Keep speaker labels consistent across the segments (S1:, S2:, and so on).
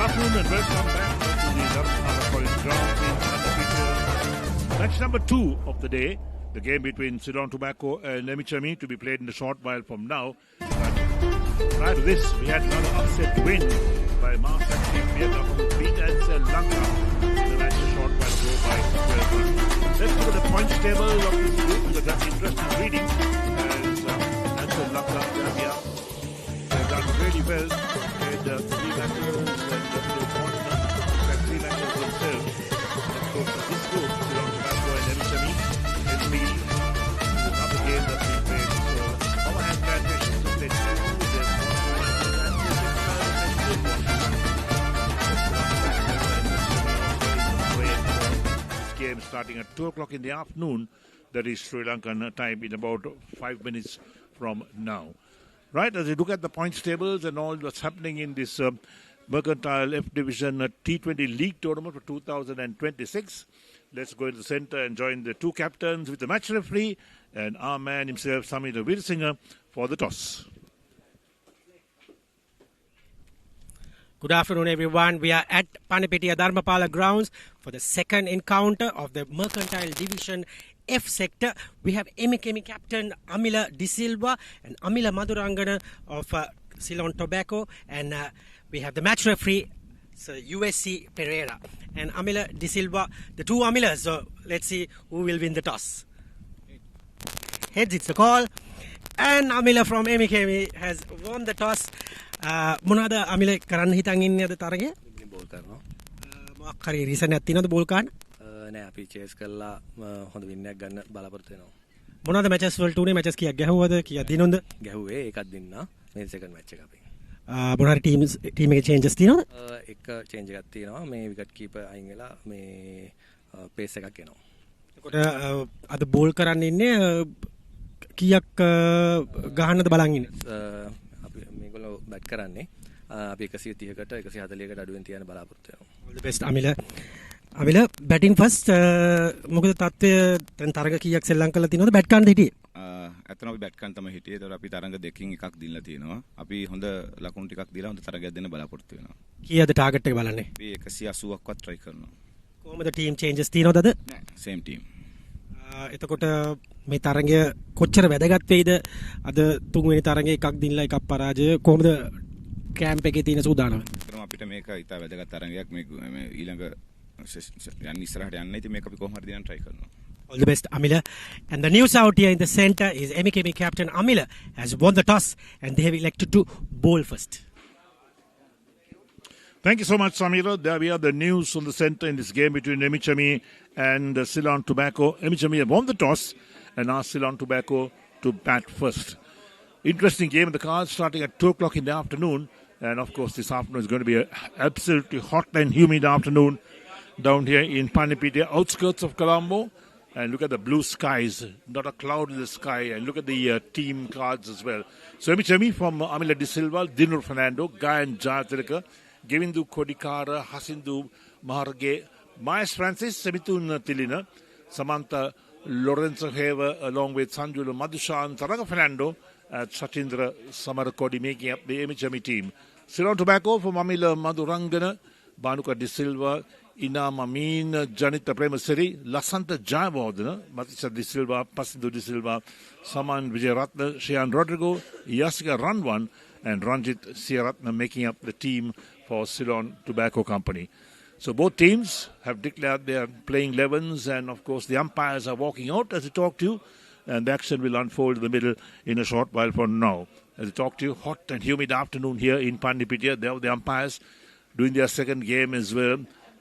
S1: afternoon and welcome back to the Dharmapala College ground in match number 2 of the day. The game between Ceylon Tobacco and Nemichami to be played in a short while from now. But prior to this, we had another upset win by Marsactive Vietnam who beat Sri Lanka in the match a short while ago by 12 runs. Let's look at the points table of this group because that's interesting reading. And Sri Lanka, Zambia, have done really well. And 3 matches and Sri Lanka themselves. Of course, this group, Ceylon Tobacco and Nemichami, will be another game that we played. So, our hand plantations to play this game starting at 2 o'clock in the afternoon. That is Sri Lankan time in about 5 minutes from now. Right, as you look at the points tables and all that's happening in this Mercantile F Division T20 League Tournament for 2026, let's go into the center and join the 2 captains with the match referee and our man himself, Samir Virsinger, for the toss.
S2: Good afternoon, everyone. We are at Panipitiya Dharmapala grounds for the second encounter of the Mercantile Division F sector. We have MKM captain Amila De Silva and Amila Madurangana of Ceylon Tobacco, and we have the match referee, Sir USC Pereira and Amila De Silva, the 2 Amilas. So let's see who will win the toss. Heads, it's the call, and Amila from MKM has won the toss. මොනවාද අමිල කරන්න හිතන් ඉන්නේ අද තරගය?
S3: Ball කරනවා.
S2: මොකක් හරි reason එකක් තියෙනවද බෝල් ගන්න?
S3: නෑ අපි චේස් කරලා හොඳ වින් එකක් ගන්න බලාපොරොත්තු වෙනවා.
S2: මොනවාද මැචස් වලට උනේ? මැචස් කීයක් ගැහුවද? කීයක් දිනුනද?
S3: ගැහුවේ එකක් දින්නා. මේ සෙකන්ඩ් මැච් එක අපි.
S2: මොනවා හරි ටීම් එකේ චේන්ජස් තියෙනවද?
S3: එක චේන්ජ් එකක් තියෙනවා. මේ විකට් කීපර් අයින් වෙලා මේ පේස් එකක් එනවා.
S2: එතකොට අද බෝල් කරන්න ඉන්නේ කීයක් ගහන්නද බලන් ඉන්නේ?
S3: මේගොල්ලෝ බැට් කරන්නේ අපි 130කට 140කට අඩුවෙන් තියන බලාපොරොත්තු වෙනවා.
S2: All the best Amila. Amila batting first මොකද තත්ත්වය දැන් තරග කීයක් සෙල්ලම් කරලා තිනවද බැට් ගන්න හිටියේ?
S4: ඇත්තටම අපි බැට් ගන්න තමයි හිටියේ. ඒතකොට අපි තරඟ දෙකකින් එකක් දීලා තියෙනවා. අපි හොඳ ලකුණු ටිකක් දීලා හොඳ තරගයක් දෙන්න බලාපොරොත්තු වෙනවා.
S2: කීයද ටාගට් එක බලන්නේ?
S4: අපි 180ක්වත් try කරනවා.
S2: කොහොමද ටීම් චේන්ජස් තියෙනවද අද?
S4: නෑ, same team.
S2: එතකොට මේ තරගය කොච්චර වැදගත් වෙයිද? අද තුන්වෙනි තරගයේ එකක් දිනලා එකක් පරාජය. කොහොමද කැම්ප් එකේ තියෙන සූදානම?
S4: ඒතරම අපිට මේක ඉතා වැදගත් තරගයක්. මේ ඊළඟ යන්න ඉස්සරහට යන්න. ඉතින් මේක අපි කොහොම හරි දිනන්න try කරනවා.
S2: All the best, Amila. And the news out here in the center is MKM captain Amila has won the toss and they have elected to bowl first.
S1: Thank you so much, Samira. There we are, the news on the center in this game between Nemichami and Ceylon Tobacco. Nemichami have won the toss and asked Ceylon Tobacco to bat first. Interesting game in the cards starting at 2 o'clock in the afternoon. And of course, this afternoon is going to be an absolutely hot and humid afternoon down here in Panipitiya, outskirts of Colombo. And look at the blue skies, not a cloud in the sky. And look at the team cards as well. So Nemichami from Amila De Silva, Dinur Fernando, Guy and Jayatilaka, Govindu Kodikara, Hasindu Maharge, Myers Francis, Semitun Tilina, Samantha Lorenzo Hever, along with Sanjula Madhushan, Taraga Fernando, Sachindra Samarakodi making up the MHME team. Ceylon Tobacco from Amila Madurangana, Banuka De Silva, Ina Mamin, Janita Premaseri, Lasanta Jayavardhana, Matisha De Silva, Pasindu De Silva, Saman Vijayaratna, Shian Rodrigo, Yasika Ranwan, and Ranjit Siyaratna making up the team for Ceylon Tobacco Company. So both teams have declared their playing 11s, and of course the umpires are walking out as we talk to you, and the action will unfold in the middle in a short while from now. As we talk to you, hot and humid afternoon here in Pandipitiya. There are the umpires doing their second game as well.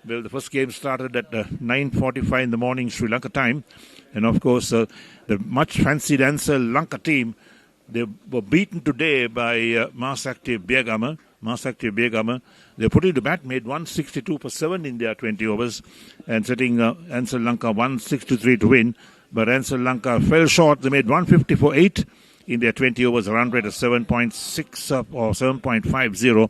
S1: Well, the first game started at 9:45 in the morning Sri Lanka time, and of course the much fancied Sri Lanka team, they were beaten today by Marsactive Biagama. They put into bat, made 162 for 7 in their 20 overs, and setting Sri Lanka 163 to win. But Sri Lanka fell short. They made 150 for 8 in their 20 overs, a run rate of 7.6 or 7.50.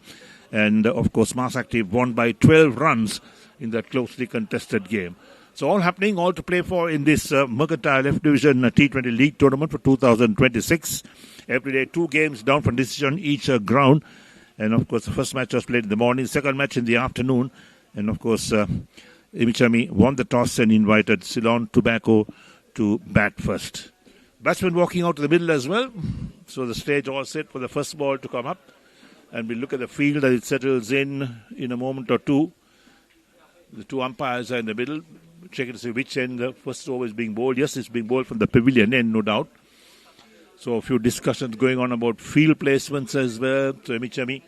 S1: And of course, Marsactive won by 12 runs in that closely contested game. So all happening, all to play for in this Mercantile F Division T20 League Tournament for 2026. Every day, 2 games down from decision each ground. And of course, the first match was played in the morning, second match in the afternoon. And of course, Emichami won the toss and invited Ceylon Tobacco to bat first. Batsman walking out to the middle as well. So the stage all set for the first ball to come up. And we look at the field as it settles in a moment or two. The two umpires are in the middle, checking to see which end the first over is being bowled. Yes, it's being bowled from the pavilion end, no doubt. So a few discussions going on about field placements as well. So Emichami,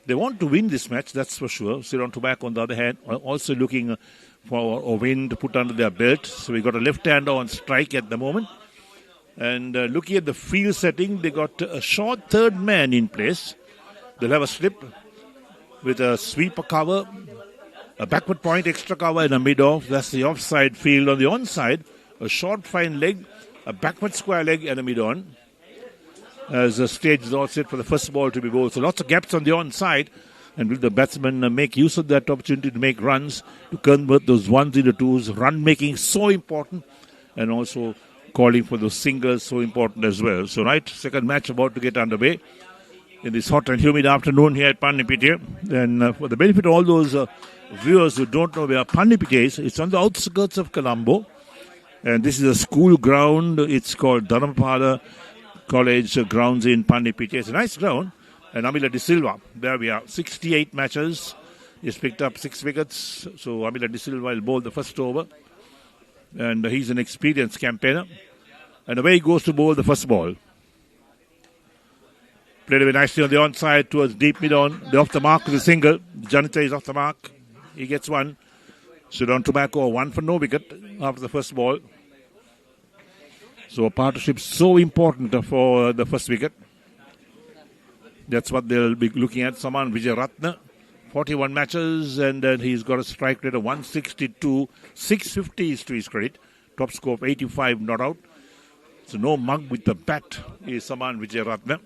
S1: they want to win this match, that's for sure. Ceylon Tobacco, on the other hand, are also looking for a win to put under their belt. So we got a left-hander on strike at the moment. And looking at the field setting, they got a short third man in place. They'll have a slip with a sweeper cover, a backward point extra cover and a mid-off. That's the offside field. On the onside, a short fine leg, a backward square leg and a mid-on. As the stage is all set for the first ball to be bowled. So lots of gaps on the onside. And will the batsman make use of that opportunity to make runs, to convert those ones into twos. Run making so important. And also calling for those singles so important as well. So right, second match about to get underway in this hot and humid afternoon here at Pannipitiya. And for the benefit of all those viewers who don't know where Pannipitiya is, it's on the outskirts of Colombo. And this is a school ground. It's called Dharamapala College grounds in Pannipitiya. It's a nice ground. And Amila De Silva, there we are, 68 matches. He's picked up 6 wickets. So Amila De Silva will bowl the first over. And he's an experienced campaigner. And away he goes to bowl the first ball. Played very nicely on the onside towards deep mid-on. The off the mark is a single. Janita is off the mark. He gets one. Ceylon Tobacco 1 for no wicket after the first ball. So a partnership so important for the first wicket. That's what they'll be looking at. Saman Vijayaratne, 41 matches, and then he's got a strike rate of 162. 650 is to his credit. Top score of 85 not out. So no mug with the bat is Saman Vijayaratne.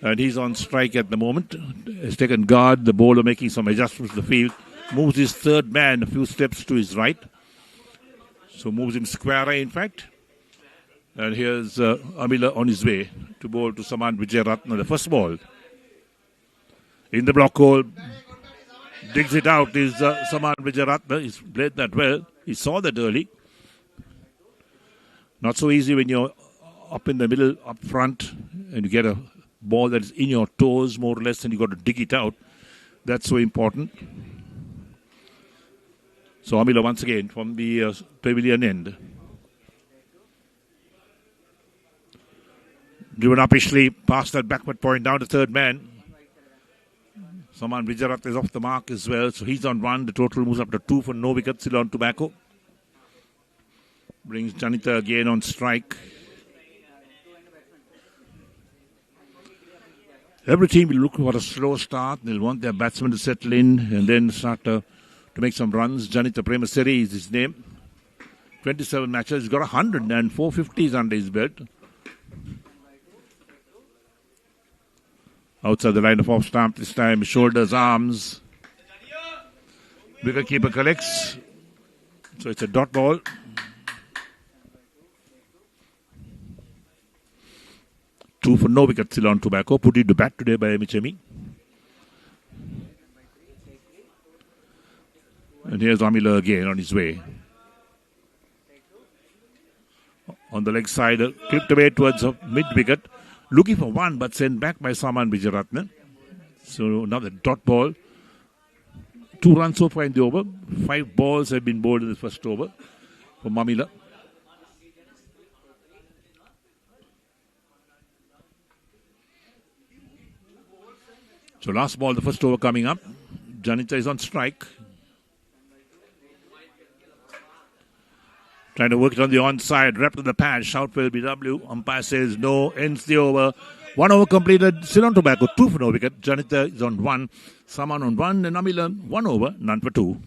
S1: And he's on strike at the moment. He's taken guard. The bowler making some adjustments to the field. Moves his third man a few steps to his right. So moves him square, in fact. And here's Amila on his way to bowl to Saman Vijayaratne, the first ball. In the block hole. Digs it out is Saman Vijayaratne. He's played that well. He saw that early. Not so easy when you're up in the middle, up front, and you get a ball that is in your toes, more or less, and you got to dig it out. That's so important. So Amila once again from the pavilion end. Driven upishly past that backward point down to third man. Saman Vijayaratne is off the mark as well. So he's on 1. The total moves up to 2 for no wicket. Ceylon Tobacco. Brings Janita again on strike. Every team will look for a slow start. They'll want their batsmen to settle in and then start to make some runs. Janita Premaseri is his name. 27 matches. He's got 100 and 450s under his belt. Outside the line of off stump this time. Shoulders, arms. Wicketkeeper collects. So it's a dot ball. Two for no wicket, Ceylon Tobacco. Put it to bat today by Emichami. And here's Amila again on his way. On the leg side, clipped away towards mid-wicket. Looking for one, but sent back by Saman Vijayaratne. So another dot ball. 2 runs so far in the over. 5 balls have been bowled in the first over for Amila. So last ball, the first over coming up. Janita is on strike. Trying to work it on the onside. Rep to the pad. Shout for LBW. Umpire says no. Ends the over. 1 over completed. Ceylon Tobacco 2 for no wicket. Janita is on 1. Saman on 1. And Amila 1 over. None for 2.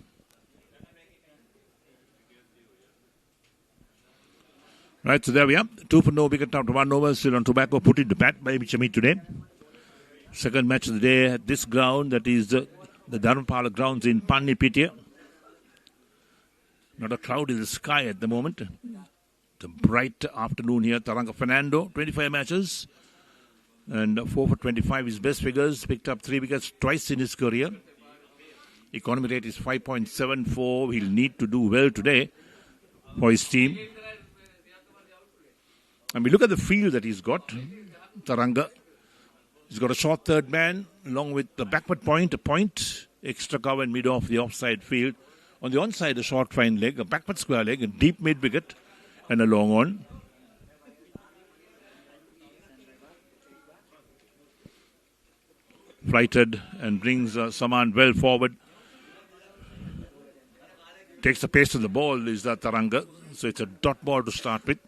S1: Right, so there we are. 2 for no wicket after 1 over. Ceylon Tobacco put in the bat by Emichami today. Second match of the day at this ground. That is the Dharamapala grounds in Pannipitiya. Not a cloud in the sky at the moment. It's a bright afternoon here. Taranga Fernando, 25 matches. And 4 for 25, his best figures. Picked up 3 wickets twice in his career. Economy rate is 5.74. He'll need to do well today for his team. And we look at the field that he's got. Taranga. He's got a short third man along with the backward point, a point, extra cover in mid off the offside field. On the onside, a short fine leg, a backward square leg, a deep mid wicket, and a long on. Flighted and brings Saman well forward. Takes the pace to the ball is the Taranga. So it's a dot ball to start with.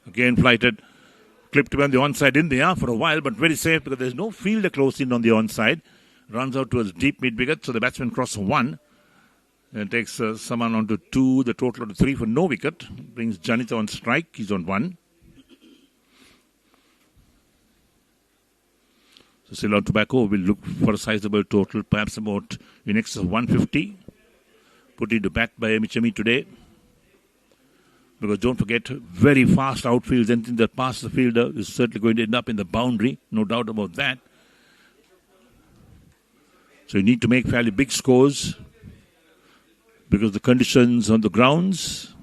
S1: Again flighted, clipped on the onside in the air for a while, but very safe because there's no fielder close in on the onside. Runs out towards deep mid wicket, so the batsman crosses 1 and takes Saman on to 2, the total to 3 for no wicket. Brings Janita on strike, he's on 1. So Ceylon Tobacco will look for a sizable total, perhaps about in excess of 150. Put into bat by Emichami today. Because don't forget, very fast outfields, anything that passes the fielder is certainly going to end up in the boundary, no doubt about that. So you need to make fairly big scores because the conditions on the grounds.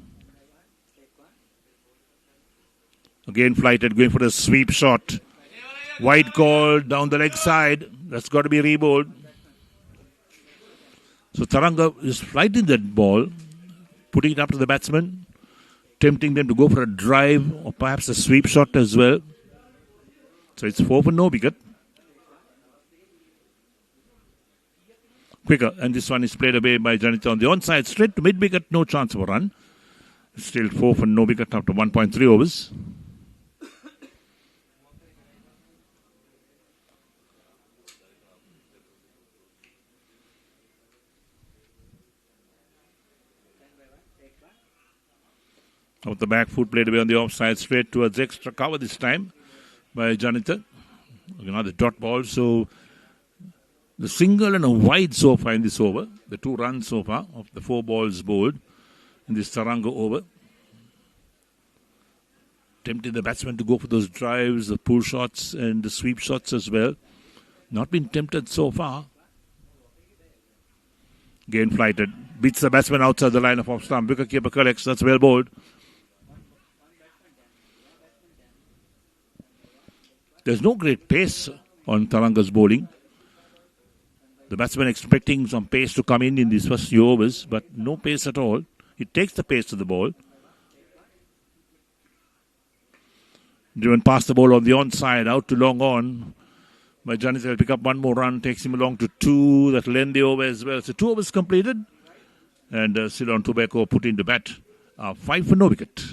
S1: Again flighted, going for a sweep shot. Wide call down the leg side. That's got to be rebowled. So Taranga is flighting that ball, putting it up to the batsman, tempting them to go for a drive or perhaps a sweep shot as well. So it's 4 for no wicket. Quicker, and this one is played away by Janita on the onside, straight to mid wicket, no chance of a run. Still 4 for no wicket after 1.3 overs. Off the back foot, played away on the offside, straight towards extra cover this time by Janita. Another dot ball, so the single and a wide so far in this over. The 2 runs so far of the 4 balls bowled in this Taranga over. Tempting the batsman to go for those drives, the pull shots and the sweep shots as well. Not been tempted so far. Again flighted. Beats the batsman outside the line of off stump. Wicketkeeper collects. That's well bowled. There's no great pace on Taranga's bowling. The batsman expecting some pace to come in these first few overs, but no pace at all. It takes the pace to the ball. Driven past the ball on the onside, out to long on. But Janita will pick up 1 more run, takes him along to 2. That will end the over as well. So 2 overs completed. And Ceylon Tobacco put into bat. 5 for no wicket.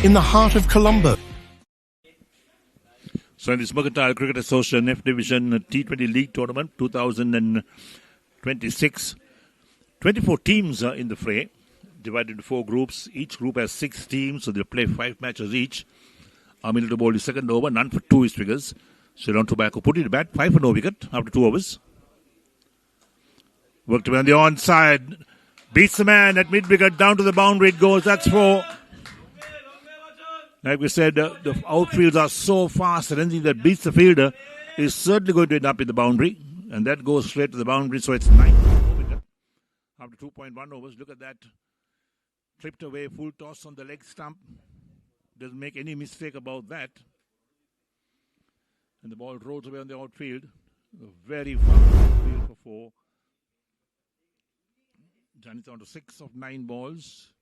S5: In the heart of Colombo.
S1: So in this Mercantile Cricket Association F Division T20 League Tournament 2026, 24 teams are in the fray, divided into 4 groups. Each group has 6 teams, so they'll play 5 matches each. Amil to bowl the second over, none for 2 his figures. Ceylon Tobacco put it to bat, 5 for no wicket after 2 overs. Worked away on the onside, beats the man at mid wicket, down to the boundary it goes, that's 4. Like we said, the outfields are so fast that anything that beats the fielder is certainly going to end up in the boundary. And that goes straight to the boundary, so it's 9 after 2.1 overs. Look at that. Tripped away, full toss on the leg stump. Doesn't make any mistake about that. And the ball rolls away on the outfield. Very fast outfield for 4. Janita on to 6 of 9 balls.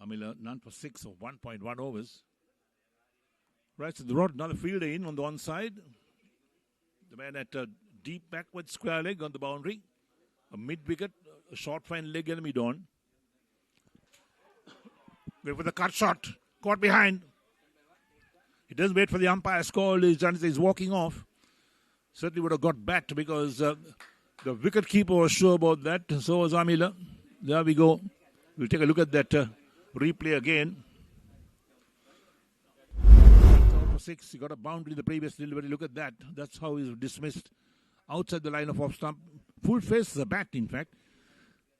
S1: Amila none for 6 of 1.1 overs. Right, so they brought another fielder in on the onside. The man at a deep backward square leg on the boundary. A mid-wicket, a short fine leg enemy on. Wait for the cut shot. Caught behind. He doesn't wait for the umpire's call. He's walking off. Certainly would have got backed because the wicket keeper was sure about that. So was Amila. There we go. We'll take a look at that replay again. 6. He got a boundary in the previous delivery. Look at that. That's how he's dismissed. Outside the line of off stump. Full face the bat, in fact.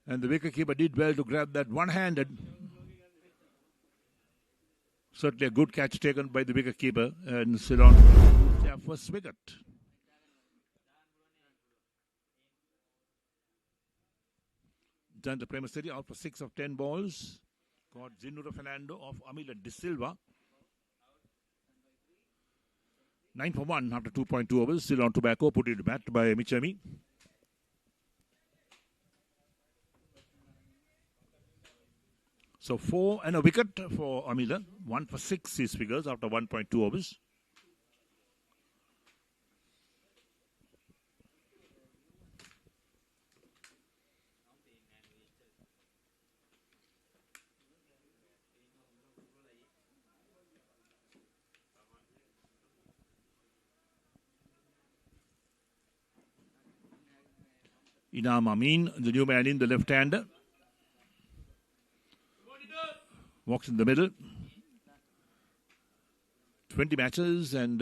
S1: And the wicketkeeper did well to grab that one-handed. Certainly a good catch taken by the wicketkeeper. And Ceylon lose their first wicket. Done the Premier City out for 6 of 10 balls. Got Zinura Fernando of Amila De Silva. 9 for 1 after 2.2 overs. Ceylon Tobacco put it to bat by Michami. So 4 and a wicket for Amila. 1 for 6 his figures after 1.2 overs. Inam Amin, the new man in, the left-hander. Walks in the middle. 20 matches and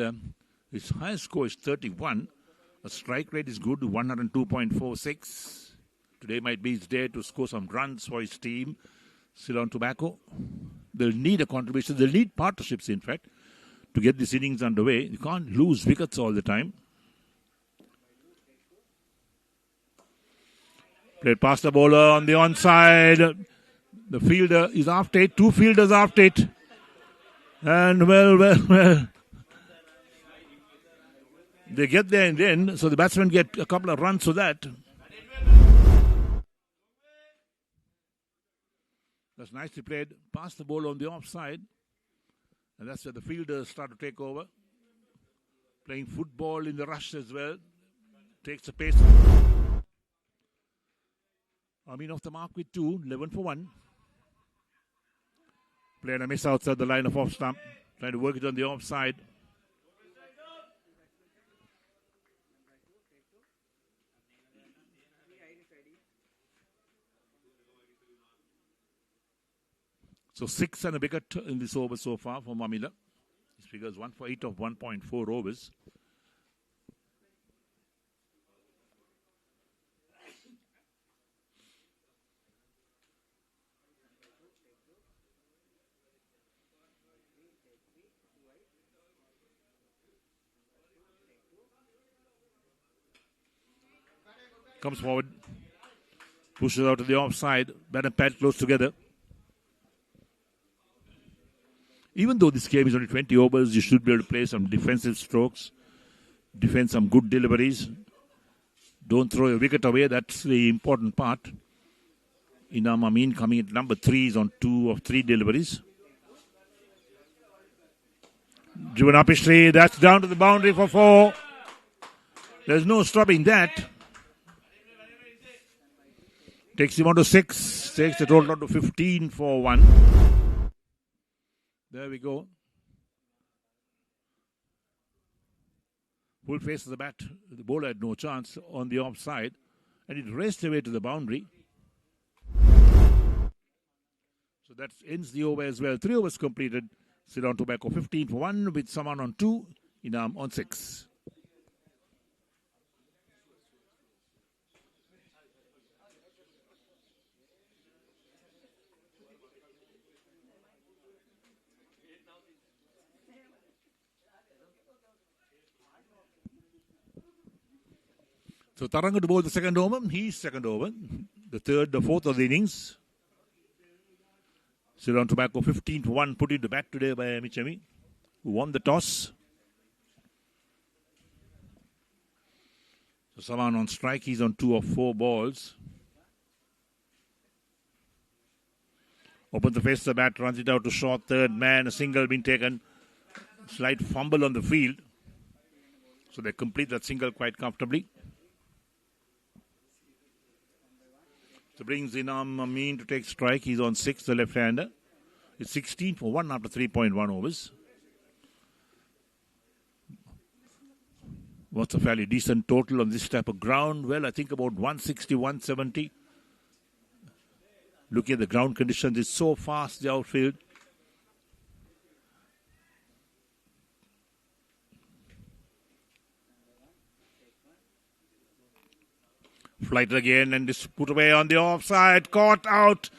S1: his highest score is 31. A strike rate is good, 102.46. Today might be his day to score some runs for his team. Ceylon Tobacco. They'll need a contribution. They'll need partnerships, in fact, to get this innings underway. You can't lose wickets all the time. Played past the bowler on the onside. The fielder is after it. 2 fielders after it. And well. They get there in the end. So the batsmen get a couple of runs for that. That's nicely played. Past the bowler on the offside. And that's where the fielders start to take over. Playing football in the rush as well. Takes the pace. Amin off the mark with 2, 11 for 1. Playing a miss outside the line of off stump. Trying to work it on the offside. So 6 and a wicket in this over so far for Mamila. His figures 1 for 8 of 1.4 overs. Comes forward, pushes out to the offside, bat and pad close together. Even though this game is only 20 overs, you should be able to play some defensive strokes, defend some good deliveries. Don't throw a wicket away, that's the important part. Inam Amin coming at number 3 is on 2 of 3 deliveries. Driven up his tree, that's down to the boundary for 4. There's no stopping that. Takes him on to 6. Takes the total on to 15 for 1. There we go. Full face of the bat. The bowler had no chance on the offside. And it raced away to the boundary. So that ends the over as well. 3 overs completed. Ceylon Tobacco 15 for 1 with Saman on 2. Inam on 6. So Taranga to bowl the second over. He's second over. The third, the fourth of the innings. Ceylon Tobacco 15 for 1 put into bat today by Michami, who won the toss. So Saman on strike. He's on 2 of 4 balls. Opens the face of the bat, runs it out to short. Third man, a single being taken. Slight fumble on the field. So they complete that single quite comfortably. So brings Inam Amin to take strike. He's on 6, the left-hander. It's 16 for 1 after 3.1 overs. What's a fairly decent total on this type of ground? Well, I think about 160, 170. Looking at the ground conditions, it's so fast, the outfield. Flight again and is put away on the offside. Caught out.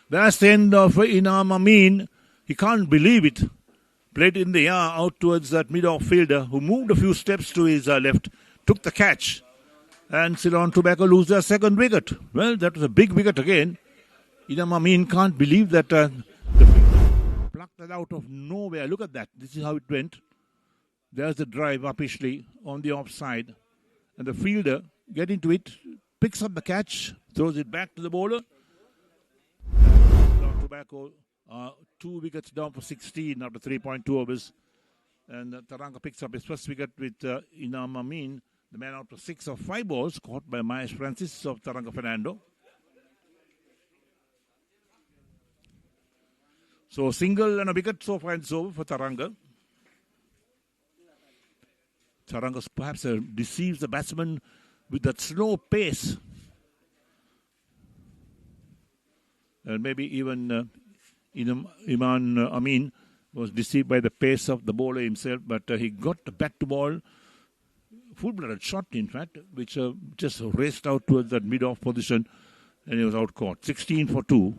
S1: That's the end of Inam Amin. He can't believe it. Played in the air out towards that mid-off fielder who moved a few steps to his left. Took the catch. And Ceylon Tobacco lose their second wicket. Well, that was a big wicket again. Inam Amin can't believe that the fielder plucked that out of nowhere. Look at that. This is how it went. There's the drive uppishly on the offside. And the fielder gets into it, picks up the catch, throws it back to the bowler. Ceylon Tobacco 2 wickets down for 16 after 3.2 overs. And Taranga picks up his first wicket with Inam Amin, the man out for 6 of 5 balls, caught by Mahesh Francis of Taranga Fernando. So a single and a wicket so far and so for Taranga. Taranga perhaps deceives the batsman with that slow pace. And maybe even Iman Amin was deceived by the pace of the bowler himself, but he got the bat to ball, full-blooded shot in fact, which just raced out towards that mid-off position, and he was out caught. 16 for 2.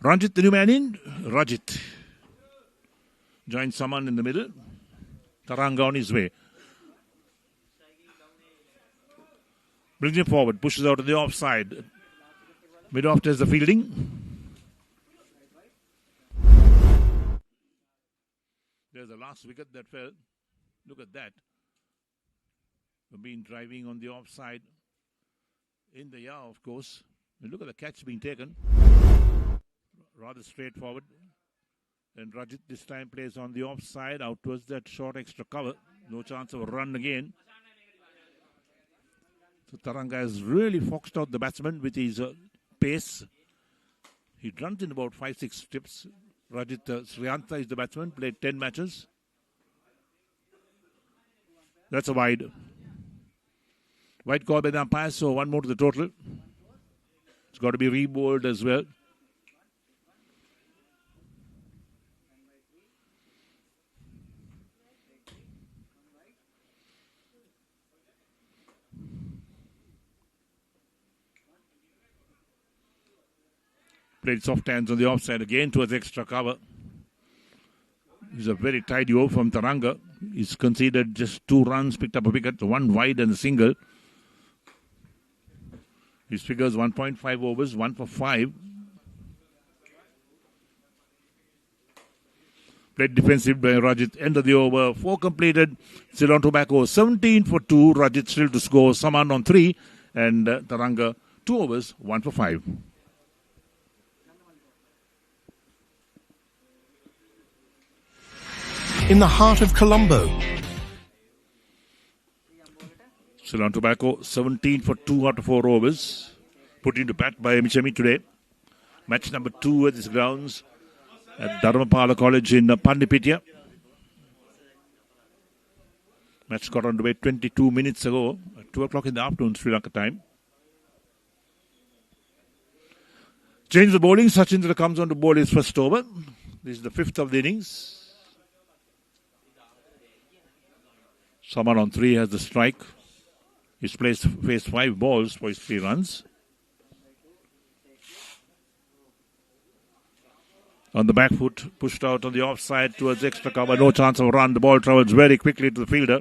S1: Ranjit, the new man in. Rajit joins someone in the middle. Taranga on his way. Brings him forward, pushes out to the offside. Mid-off does the fielding. There's the last wicket that fell. Look at that. Been driving on the offside. In the air, of course. And look at the catch being taken. Rather straightforward. And Rajit this time plays on the offside, out towards that short extra cover. No chance of a run again. So Taranga has really foxed out the batsman with his pace. He runs in about 5-6 steps. Rajit Sriyantha is the batsman, played 10 matches. That's a wide. Wide call by the umpire, so one more to the total. It's got to be re-bowled as well. Played soft hands on the offside again towards extra cover. He's a very tidy over from Taranga. He's conceded just 2 runs, picked up a wicket, 1 wide and a single. His figures 1.5 overs, 1 for 5. Played defensive by Rajit. End of the over. 4 completed. Ceylon Tobacco 17 for 2. Rajit still to score. Saman on 3. And Taranga 2 overs, 1 for 5.
S5: In the heart of Colombo.
S1: Ceylon Tobacco 17 for 2 out of 4 overs. Put into bat by Michemi today. Match number 2 at these grounds at Dharmapala College in Pandipitya. Match got underway 22 minutes ago at 2 o'clock in the afternoon, Sri Lanka time. Change the bowling. Sachindra comes on to bowl his first over. This is the 5th of the innings. Saman on 3 has the strike. He's faced 5 balls for his 3 runs. On the back foot, pushed out on the offside towards extra cover. No chance of a run. The ball travels very quickly to the fielder.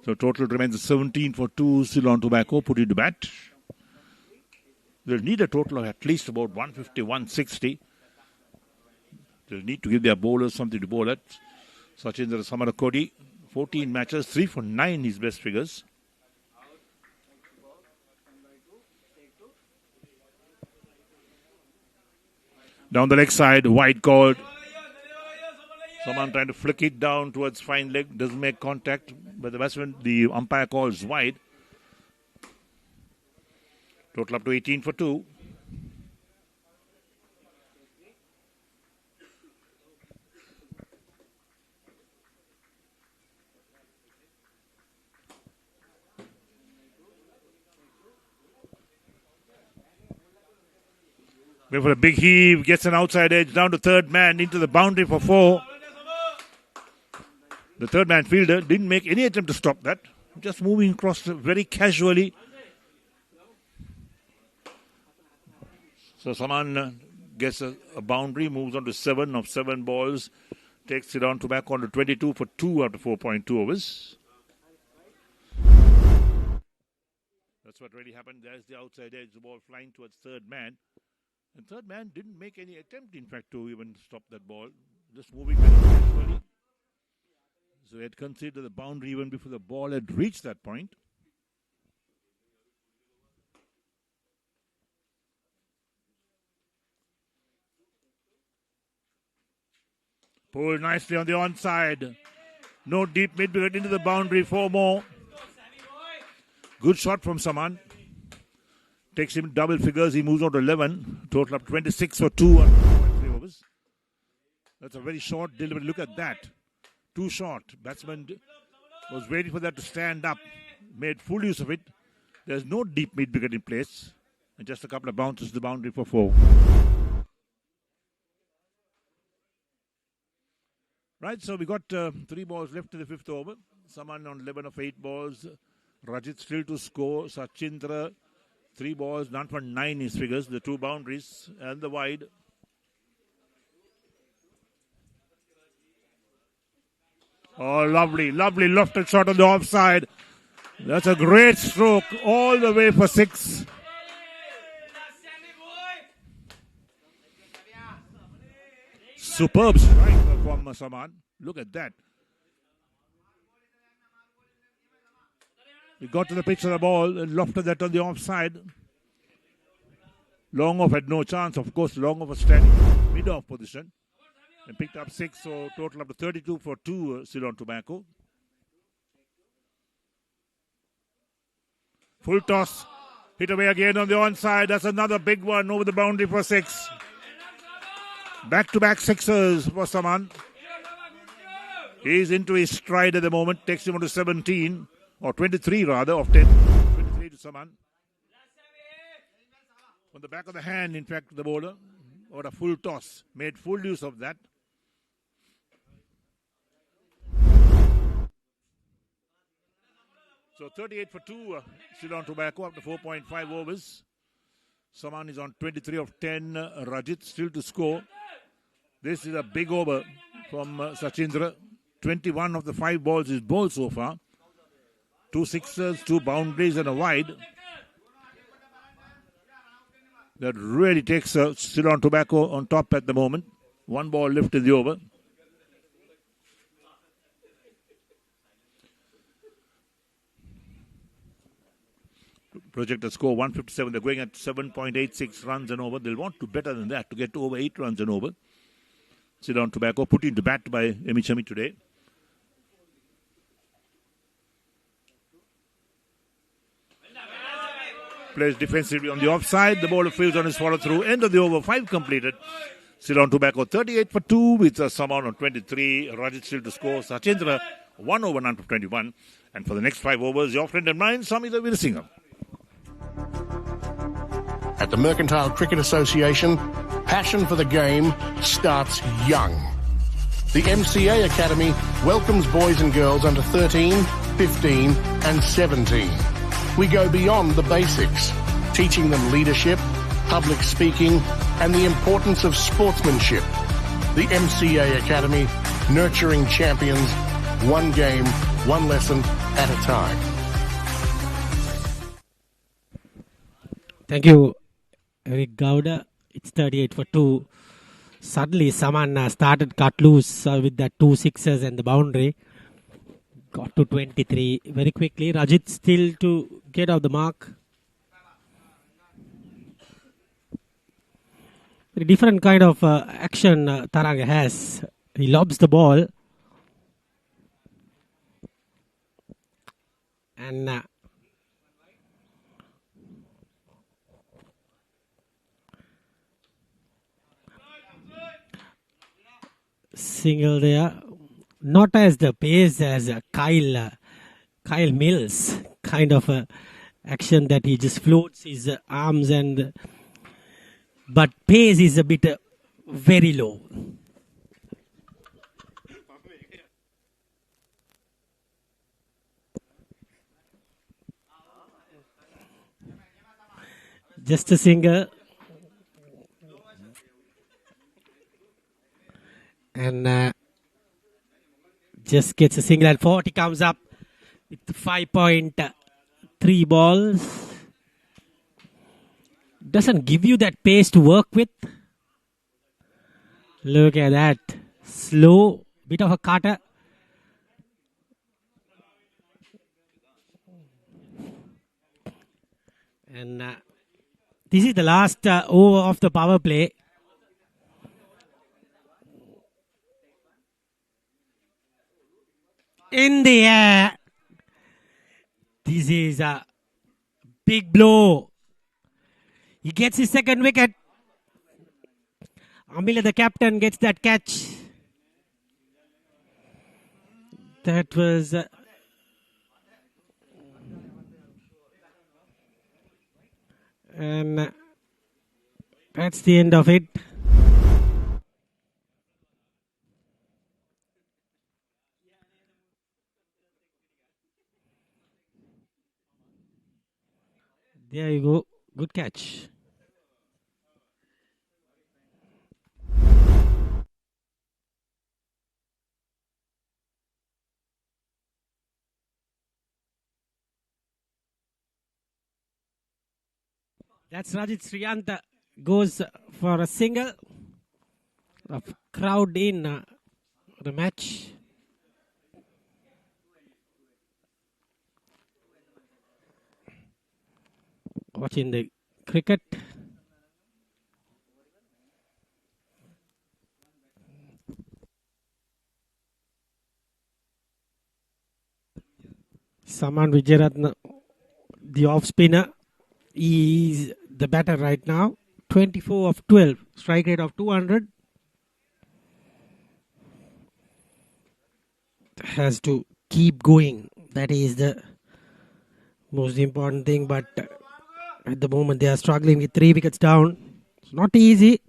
S1: So total remains 17 for 2. Ceylon Tobacco put into bat. They'll need a total of at least about 150, 160. They'll need to give their bowlers something to bowl at. Sachindra Samarakodi, 14 matches, 3 for 9 his best figures. Down the leg side, wide called. Someone trying to flick it down towards fine leg, doesn't make contact, but the batsman, the umpire calls wide. Total up to 18 for 2. Wait for a big heave, gets an outside edge, down to third man, into the boundary for 4. The third man fielder didn't make any attempt to stop that. Just moving across very casually. So Saman gets a boundary, moves on to 7 of 7 balls. Takes it on to back on to 22 for 2 after 4.2 overs. That's what really happened. There's the outside edge, the ball flying towards third man. And third man didn't make any attempt, in fact, to even stop that ball. Just moving very casually. So he had conceded the boundary even before the ball had reached that point. Pulled nicely on the onside. No deep mid-wicket into the boundary. 4 more. Good shot from Saman. Takes him double figures. He moves on to 11. Total up 26 for 2 on 3 overs. That's a very short delivery. Look at that. Too short. Batsman was waiting for that to stand up. Made full use of it. There's no deep mid-wicket in place. And just a couple of bounces to the boundary for 4. Right, so we got 3 balls left in the 5th over. Saman on 11 of 8 balls. Rajit still to score. Sachindra, 3 balls, none for 9 his figures. The 2 boundaries and the wide. Oh, lovely, lovely lofted shot on the offside. That's a great stroke all the way for 6. Superb strike from Saman. Look at that. He got to the pitch of the ball and lofted that on the offside. Long off had no chance. Of course, long off was standing mid-off position. And picked up 6, so total up to 32 for 2, Ceylon Tobacco. Full toss. Hit away again on the onside. That's another big one over the boundary for 6. Back-to-back sixers for Saman. He's into his stride at the moment. Takes him on to 17, or 23 rather, of 10. 23 to Saman. On the back of the hand, in fact, the bowler. Or a full toss. Made full use of that. So 38 for 2, Ceylon Tobacco after 4.5 overs. Saman is on 23 of 10. Rajit still to score. This is a big over from Sachindra. 21 of the 5 balls is bowled so far. 2 sixers, 2 boundaries and a wide. That really takes Ceylon Tobacco on top at the moment. 1 ball left in the over. Projected score 157. They're going at 7.86 runs and over. They'll want to better than that to get to over 8 runs and over. Ceylon Tobacco put into bat by Emichami today. Plays defensively on the offside. The bowler fields on his follow through. End of the over. 5 completed. Ceylon Tobacco 38 for 2 with Saman on 23. Rajit still to score. Sachindra 1 over none for 21. And for the next 5 overs, your friend and mine, Samita Virasingam.
S5: At the Mercantile Cricket Association, passion for the game starts young. The MCA Academy welcomes boys and girls under 13, 15 and 17. We go beyond the basics, teaching them leadership, public speaking and the importance of sportsmanship. The MCA Academy, nurturing champions, one game, one lesson at a time.
S2: Thank you, Eric Gowda. It's 38 for 2. Suddenly, Saman started cut loose with the 2 sixers and the boundary. Got to 23 very quickly. Rajit still to get off the mark. Very different kind of action Taranga has. He lobs the ball. And single there. Not as the pace as Kyle Mills kind of action that he just floats his arms and but pace is a bit very low. Just a single. And just gets a single at 40, comes up with 5.3 balls. Doesn't give you that pace to work with. Look at that. Slow, bit of a cutter. And this is the last over of the power play. In the air. This is a big blow. He gets his second wicket. Amila, the captain, gets that catch. That was... and that's the end of it. There you go. Good catch. That's Rajit Sriyanta goes for a single. A crowd in the match. Watching the cricket. Saman Vijayaratne, the off spinner. He is the batter right now. 24 of 12. Strike rate of 200. Has to keep going. That is the most important thing. But at the moment they are struggling with 3 wickets down. It's not easy.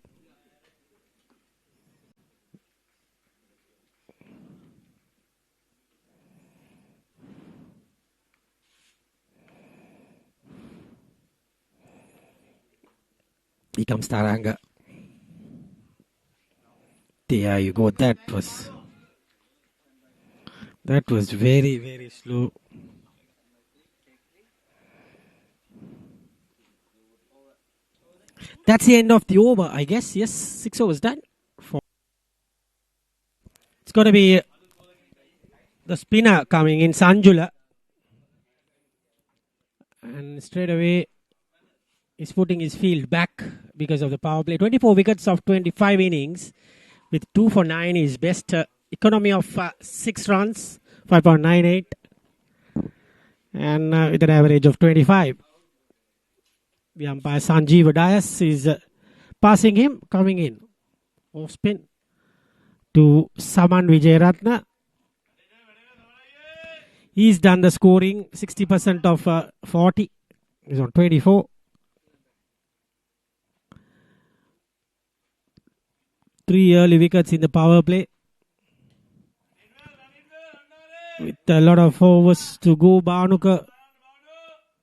S2: Here comes Taranga. There you go. That was very, very slow. That's the end of the over, I guess. Yes, 6 overs done. It's going to be the spinner coming in, Sanjula. And straight away, he's putting his field back because of the power play. 24 wickets of 25 innings with 2 for 9 is best. Economy of 6 runs, 5.98. And with an average of 25. The umpire Sanjeev Dias is passing him, coming in. Off spin to Saman Vijayaratne. He's done the scoring, 60% of 40. He's on 24. Three early wickets in the power play. With a lot of overs to go, Bhanuka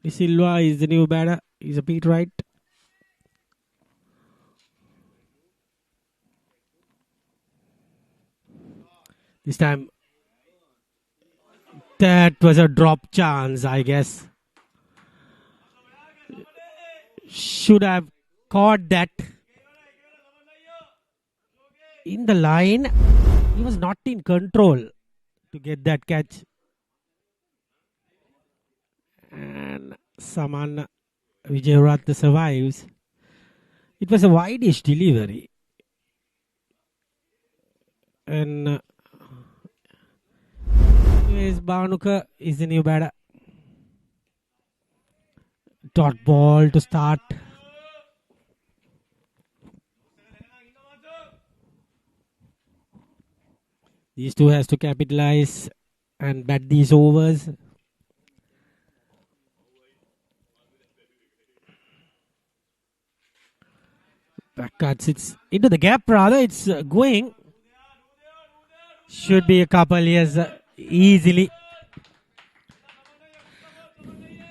S2: De Silva is the new batter. He's a beat right. This time, that was a drop chance, I guess. Should have caught that. In the line, he was not in control to get that catch. And Saman Vijayaratne survives. It was a wide-ish delivery. And anyways, Bhanuka is the new batter. Dot ball to start. These two has to capitalize and bat these overs. Back cuts. It's into the gap rather. It's going. Should be a couple years easily.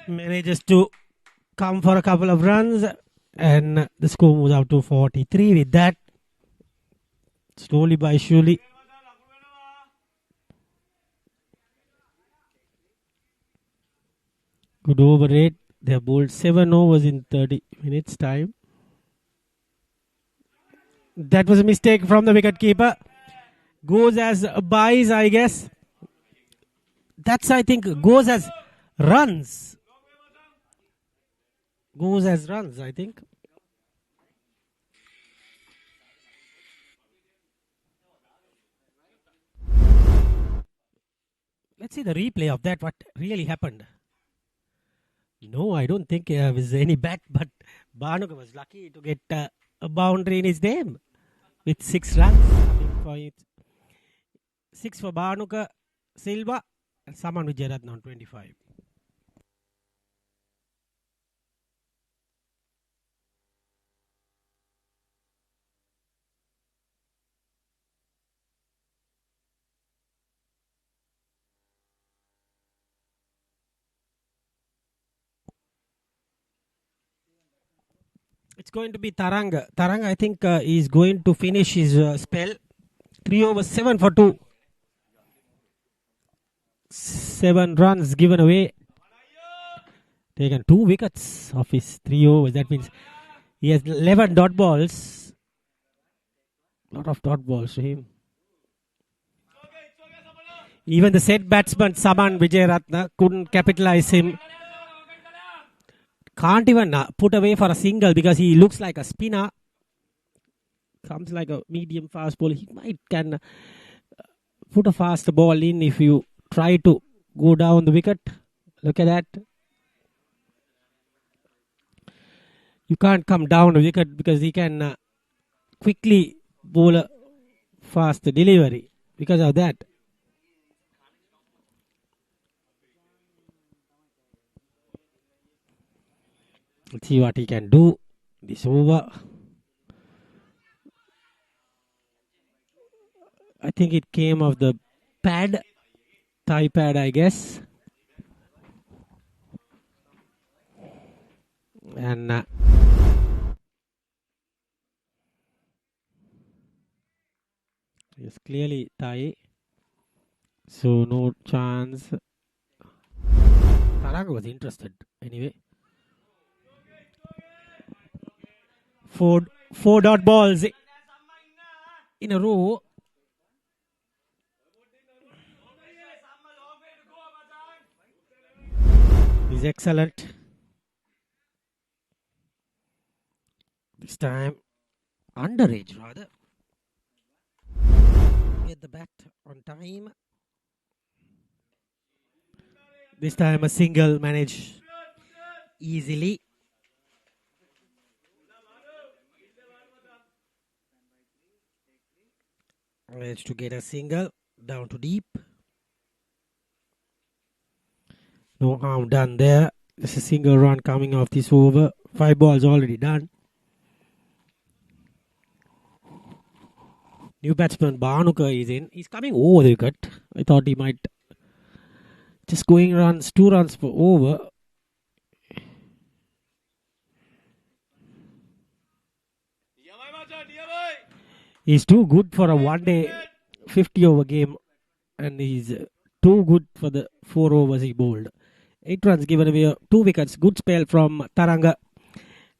S2: Manages to come for a couple of runs. And the score moves out to 43 with that. Slowly by surely. Good over rate. They have bowled 7 overs in 30 minutes time. That was a mistake from the wicketkeeper. Goes as buys, I guess. That's, I think, goes as runs. Goes as runs, I think. Let's see the replay of that. What really happened? No, I don't think there was any bat, but Bhanuka was lucky to get a boundary in his name with 6 runs. Coming for it. 6 for Bhanuka Silva and Saman Wijayaratne on 25. It's going to be Taranga. Taranga, I think, is going to finish his spell. 3 overs, 7 for 2. 7 runs given away. Taken 2 wickets off his 3 overs. That means he has 11 dot balls. Lot of dot balls to him. Even the set batsman Saman Wijayaratne couldn't capitalize him. Can't even put away for a single because he looks like a spinner. Comes like a medium fast ball. He might can put a fast ball in if you try to go down the wicket. Look at that. You can't come down the wicket because he can quickly bowl a fast delivery because of that. Let's see what he can do. This over. I think it came off the pad. Thigh pad, I guess. And it's clearly thigh. So no chance. Taranga was interested anyway. 4 dot balls in a row. Is excellent. This time underage rather. Get the bat on time. This time a single managed easily. Managed to get a single down to deep. No harm done there. Just a single run coming off this over. 5 balls already done. New batsman Bhanuka is in. He's coming over the wicket. I thought he might just going runs, 2 runs for over. He's too good for a one-day 50-over game, and he's too good for the 4 overs he bowled. 8 runs given away, 2 wickets. Good spell from Taranga,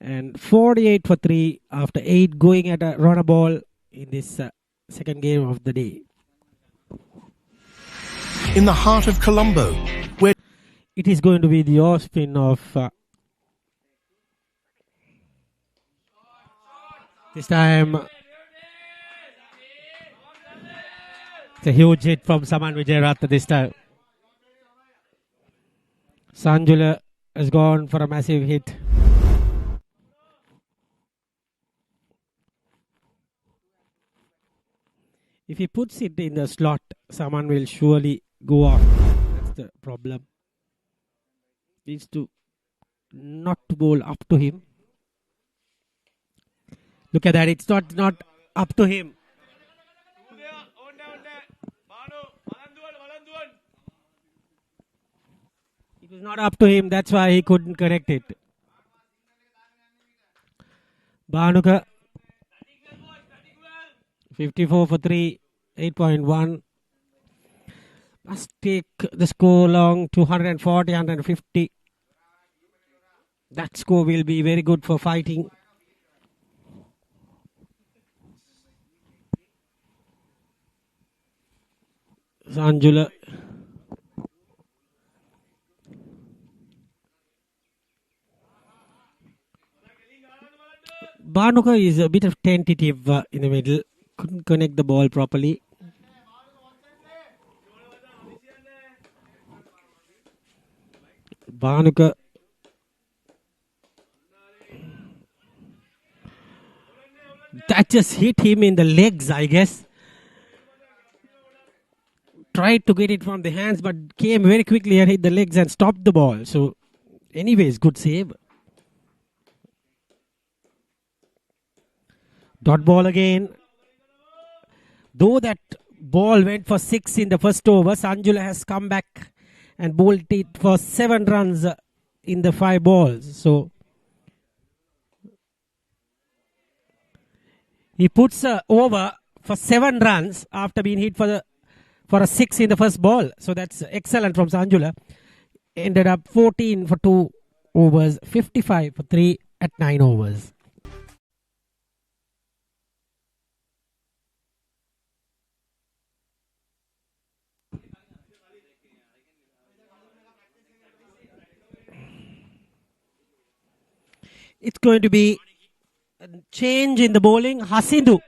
S2: and 48 for 3 after 8 going at a runner ball in this second game of the day.
S5: In the heart of Colombo, where
S2: it is going to be the off spin of this time. It's a huge hit from Saman Wijayaratne this time. Sanjula has gone for a massive hit. If he puts it in the slot, Saman will surely go off. That's the problem. Needs to not bowl up to him. Look at that. It's not up to him. It was not up to him. That's why he couldn't correct it. Banuka 54 for 3, 8.1. Must take the score along to 140, 150. That score will be very good for fighting. Sanjula. Banuka is a bit of tentative in the middle. Couldn't connect the ball properly. Banuka. That just hit him in the legs, I guess. Tried to get it from the hands, but came very quickly and hit the legs and stopped the ball. So, anyways, good save. Dot ball again. Though that ball went for 6 in the first over, Sanjula has come back and bowled it for 7 runs in the 5 balls. So, he puts over for 7 runs after being hit for a 6 in the first ball. So that's excellent from Sanjula. Ended up 14 for 2 overs, 55 for 3 at 9 overs. It's going to be a change in the bowling. Hasindu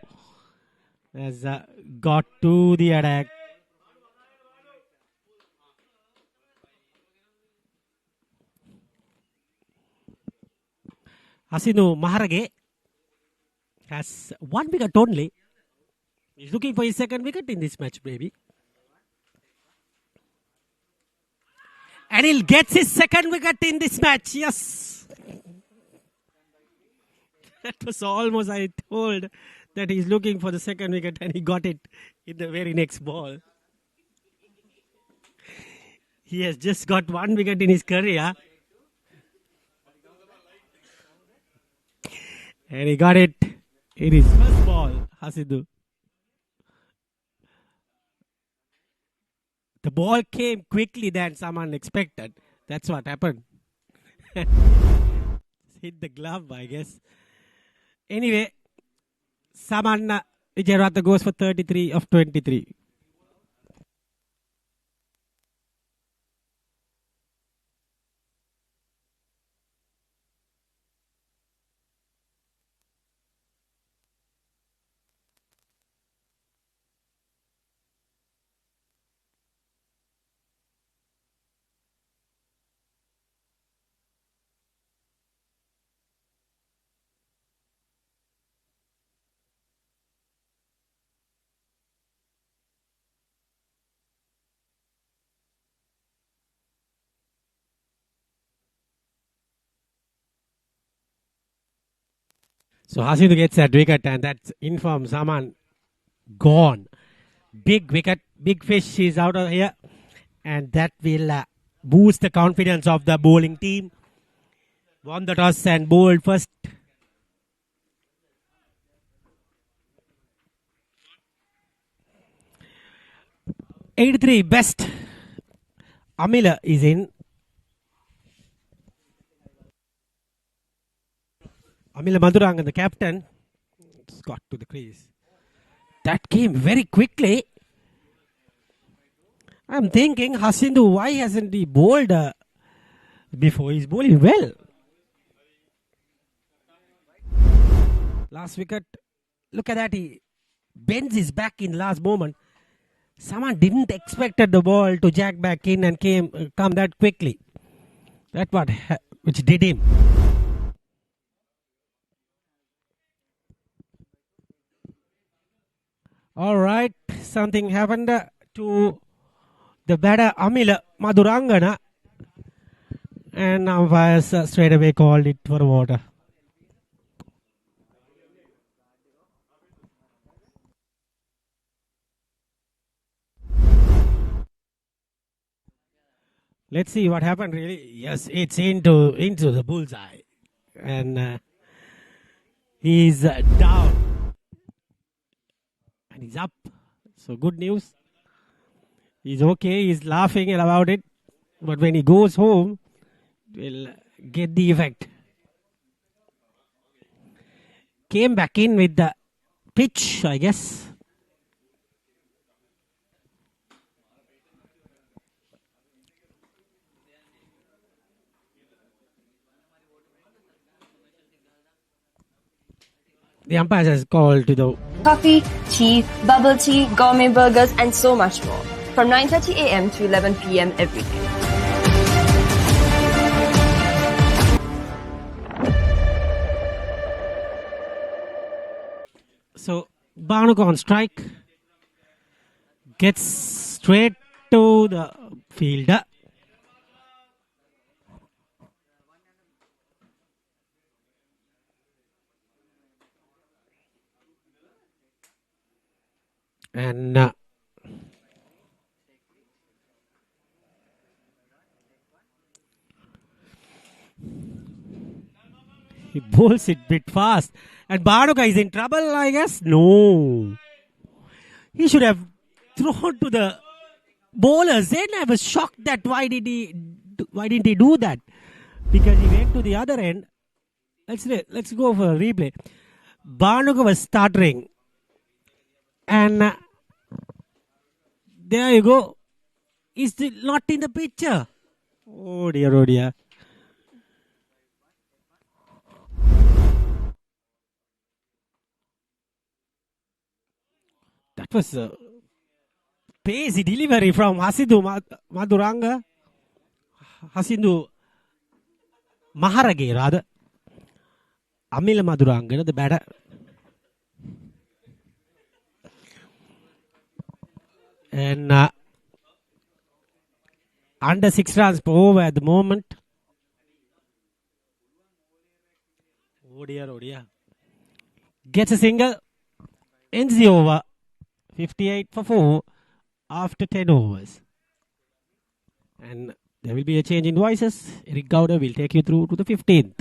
S2: has got to the attack. Hasindu Maharage has 1 wicket only. He's looking for his 2nd wicket in this match, baby. And he'll get his 2nd wicket in this match. Yes. That was almost, I told that he's looking for the 2nd wicket and he got it in the very next ball. He has just got 1 wicket in his career. And he got it in his first ball, Hasindu. The ball came quickly than someone expected. That's what happened. Hit the glove, I guess. Anyway, Samanna Vijayaratne goes for 33 of 23. So Hasindu gets that wicket and that's informed Saman gone. Big wicket, big fish is out of here. And that will boost the confidence of the bowling team. Won the toss and bowled first. '83 best. Amila is in. Amila Maduranga, the captain, it's got to the crease. That came very quickly. I'm thinking, Hasindu, why hasn't he bowled before? He's bowling well. Last wicket. Look at that. He bends his back in last moment. Someone didn't expect the ball to jack back in and come that quickly. That's what which did him. All right, something happened to the batter Amila Madurangana, and umpires straight away called it for water. Let's see what happened really. Yes, it's into the bullseye. And he's down. And he's up. So good news. He's okay. He's laughing about it. But when he goes home, we'll get the effect. Came back in with the pitch, I guess. The umpires has called to the
S6: coffee, tea, bubble tea, gourmet burgers, and so much more. From 9:30 a.m. to 11 p.m. every day.
S2: So Banuka on strike, gets straight to the fielder. And he bowls it bit fast. And Banuka is in trouble, I guess. No. He should have thrown to the bowlers. Then I was shocked that why didn't he do that? Because he went to the other end. Let's go for a replay. Banuka was stuttering. And there you go. He's still not in the picture. Oh dear, oh dear. That was a pacey delivery from Hasindu Maduranga. Hasindu Maharage, rather. Amila Maduranga, the batter. And under 6 runs per over at the moment. Oh dear, oh dear. Gets a single. Ends the over. 58 for 4 after 10 overs. And there will be a change in voices. Eric Gowder will take you through to the 15th.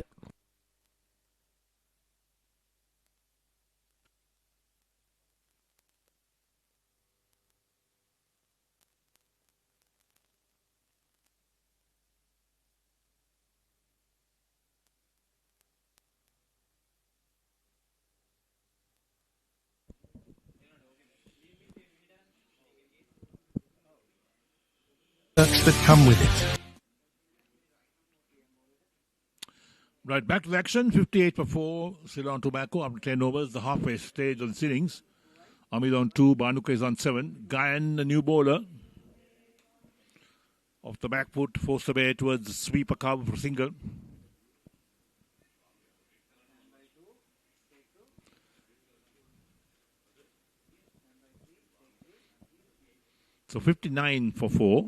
S5: That come with it.
S1: Right, back to the action. 58 for 4. Ceylon Tobacco after 10 overs. The halfway stage of the innings. Amit on 2. Banuka is on 7. Gayan, the new bowler. Off the back foot. Forced away towards the sweeper cover for single. So 59 for 4.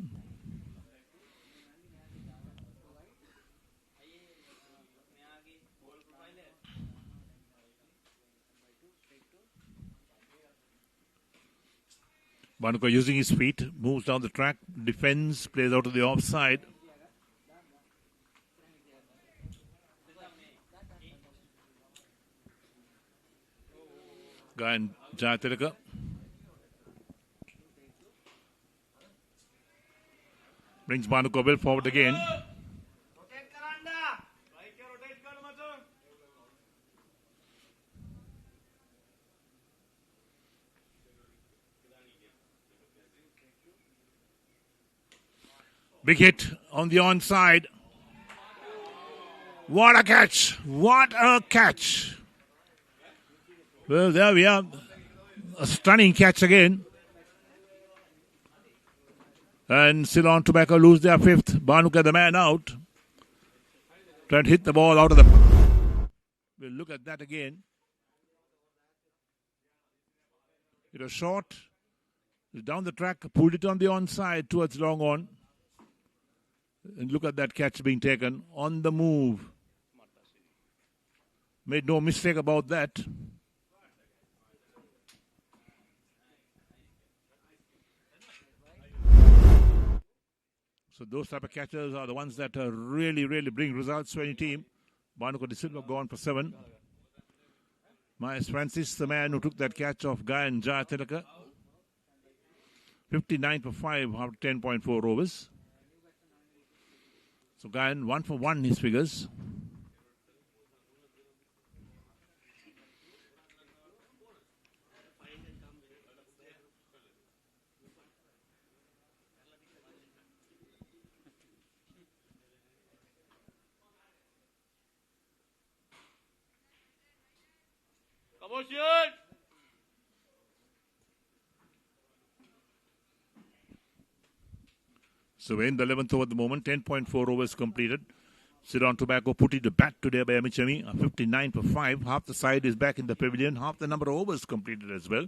S1: Banuka using his feet, moves down the track, defends, plays out to the offside. Gayan Jayatilaka. Brings Banuka well forward again. Big hit on the onside. What a catch! What a catch! Well, there we are. A stunning catch again. And Ceylon Tobacco lose their 5th. Banuka the man out. Trying to hit the ball out of the... We'll look at that again. It was short. Down the track. Pulled it on the onside towards long on. And look at that catch being taken on the move. Made no mistake about that. So those type of catchers are the ones that really bring results to any team. Banuka De Silva gone for 7. Myers Francis, the man who took that catch off Guy and Jaya Tilaka. 59 for 5 after 10.4 overs. So Guyan 1 for 1 his figures. So we're in the 11th over at the moment, 10.4 overs completed. Ceylon Tobacco put it to bat today by Amichami, 59 for 5. Half the side is back in the pavilion, half the number of overs completed as well.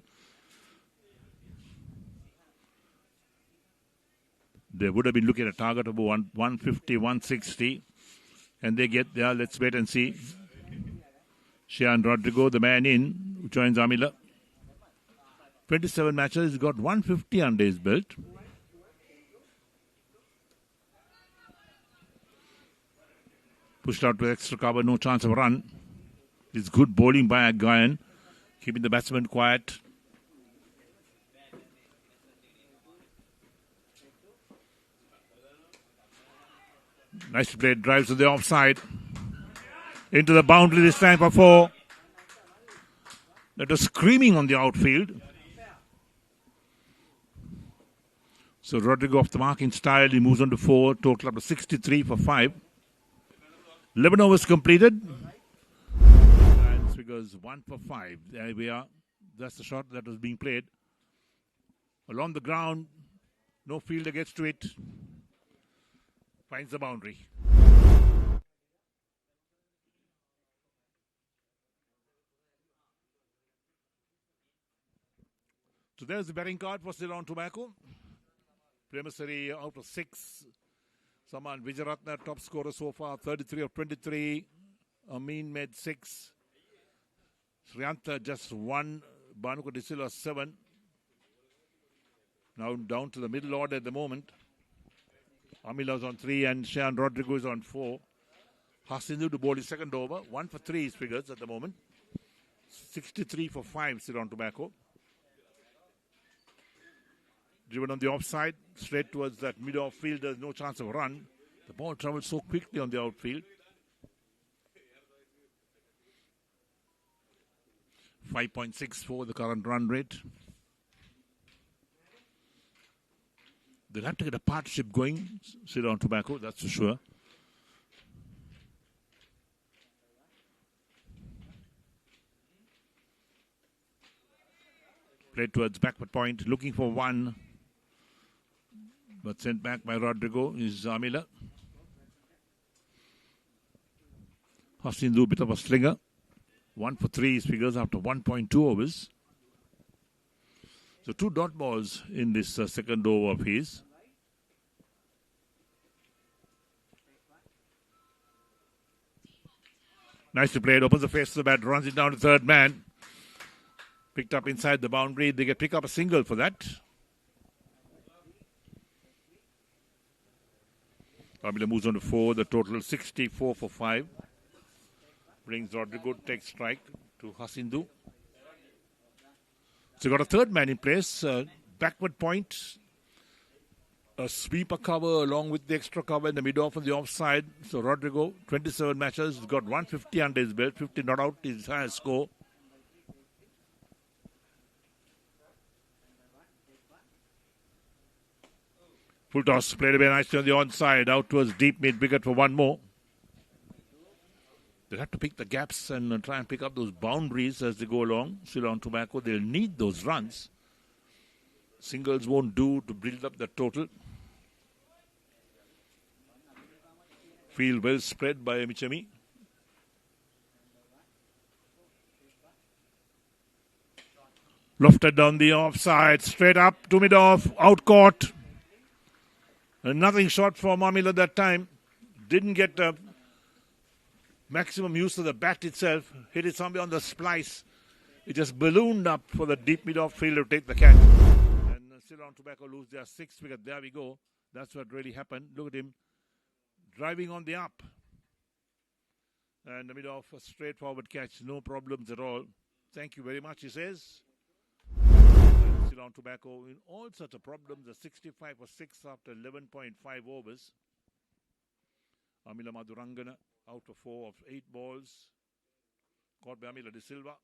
S1: They would have been looking at a target of 150, 160. And they get there, let's wait and see. Shian Rodrigo, the man in, who joins Amila. 27 matches, he's got 150 under his belt. Pushed out with extra cover, no chance of a run. It's good bowling by Guyan, keeping the batsman quiet. Nice play, drives to the offside. Into the boundary this time for 4. That was screaming on the outfield. So Rodrigo off the mark in style, he moves on to 4, total up to 63 for 5. 11 overs completed. And figures 1 for 5. There we are. That's the shot that was being played. Along the ground, no fielder gets to it. Finds the boundary. So there's the batting card for Ceylon Tobacco. Premisary out of 6. Saman Vijayaratna, top scorer so far, 33 of 23. Amin made 6. Srianta just 1. Banuka De Silva 7. Now down to the middle order at the moment. Amila's on 3 and Shian Rodrigo is on 4. Hasindu to bowl his second over. 1 for 3 his figures at the moment. 63 for 5 Ceylon Tobacco. Driven on the offside, straight towards that mid-off field. There's no chance of a run. The ball travels so quickly on the outfield. 5.64 the current run rate. They'll have to get a partnership going, Ceylon Tobacco, that's for sure. Played towards backward point, looking for 1. But sent back by Rodrigo is Amila. Hasindu, bit of a slinger. 1 for 3 his figures after 1.2 overs. So 2 dot balls in this second over of his. Nicely played, opens the face of the bat, runs it down to third man. Picked up inside the boundary. They get pick up a single for that. Amila moves on to 4. The total 64 for 5. Brings Rodrigo, takes strike to Hasindu. So got a third man in place. Backward point. A sweeper cover along with the extra cover in the mid-off and the offside. So Rodrigo, 27 matches, has got 150 under his belt. 50 not out, his highest score. Full toss, played away nicely on the onside. Out towards deep mid-wicket for 1 more. They'll have to pick the gaps and try and pick up those boundaries as they go along. Ceylon Tobacco, they'll need those runs. Singles won't do to build up the total. Field well spread by Michami. Lofted down the offside, straight up to mid-off, out caught. And nothing short for Amila that time. Didn't get maximum use of the bat itself. Hit it somewhere on the splice. It just ballooned up for the deep mid-off field to take the catch. And Ceylon Tobacco lose their 6th wicket. There we go. That's what really happened. Look at him driving on the up. And the middle of a straightforward catch, no problems at all. Thank you very much, he says. Ceylon Tobacco in all sorts of problems. A 65 for 6 after 11.5 overs. Amila Madurangana out of 4 of 8 balls. Caught by Amila De Silva.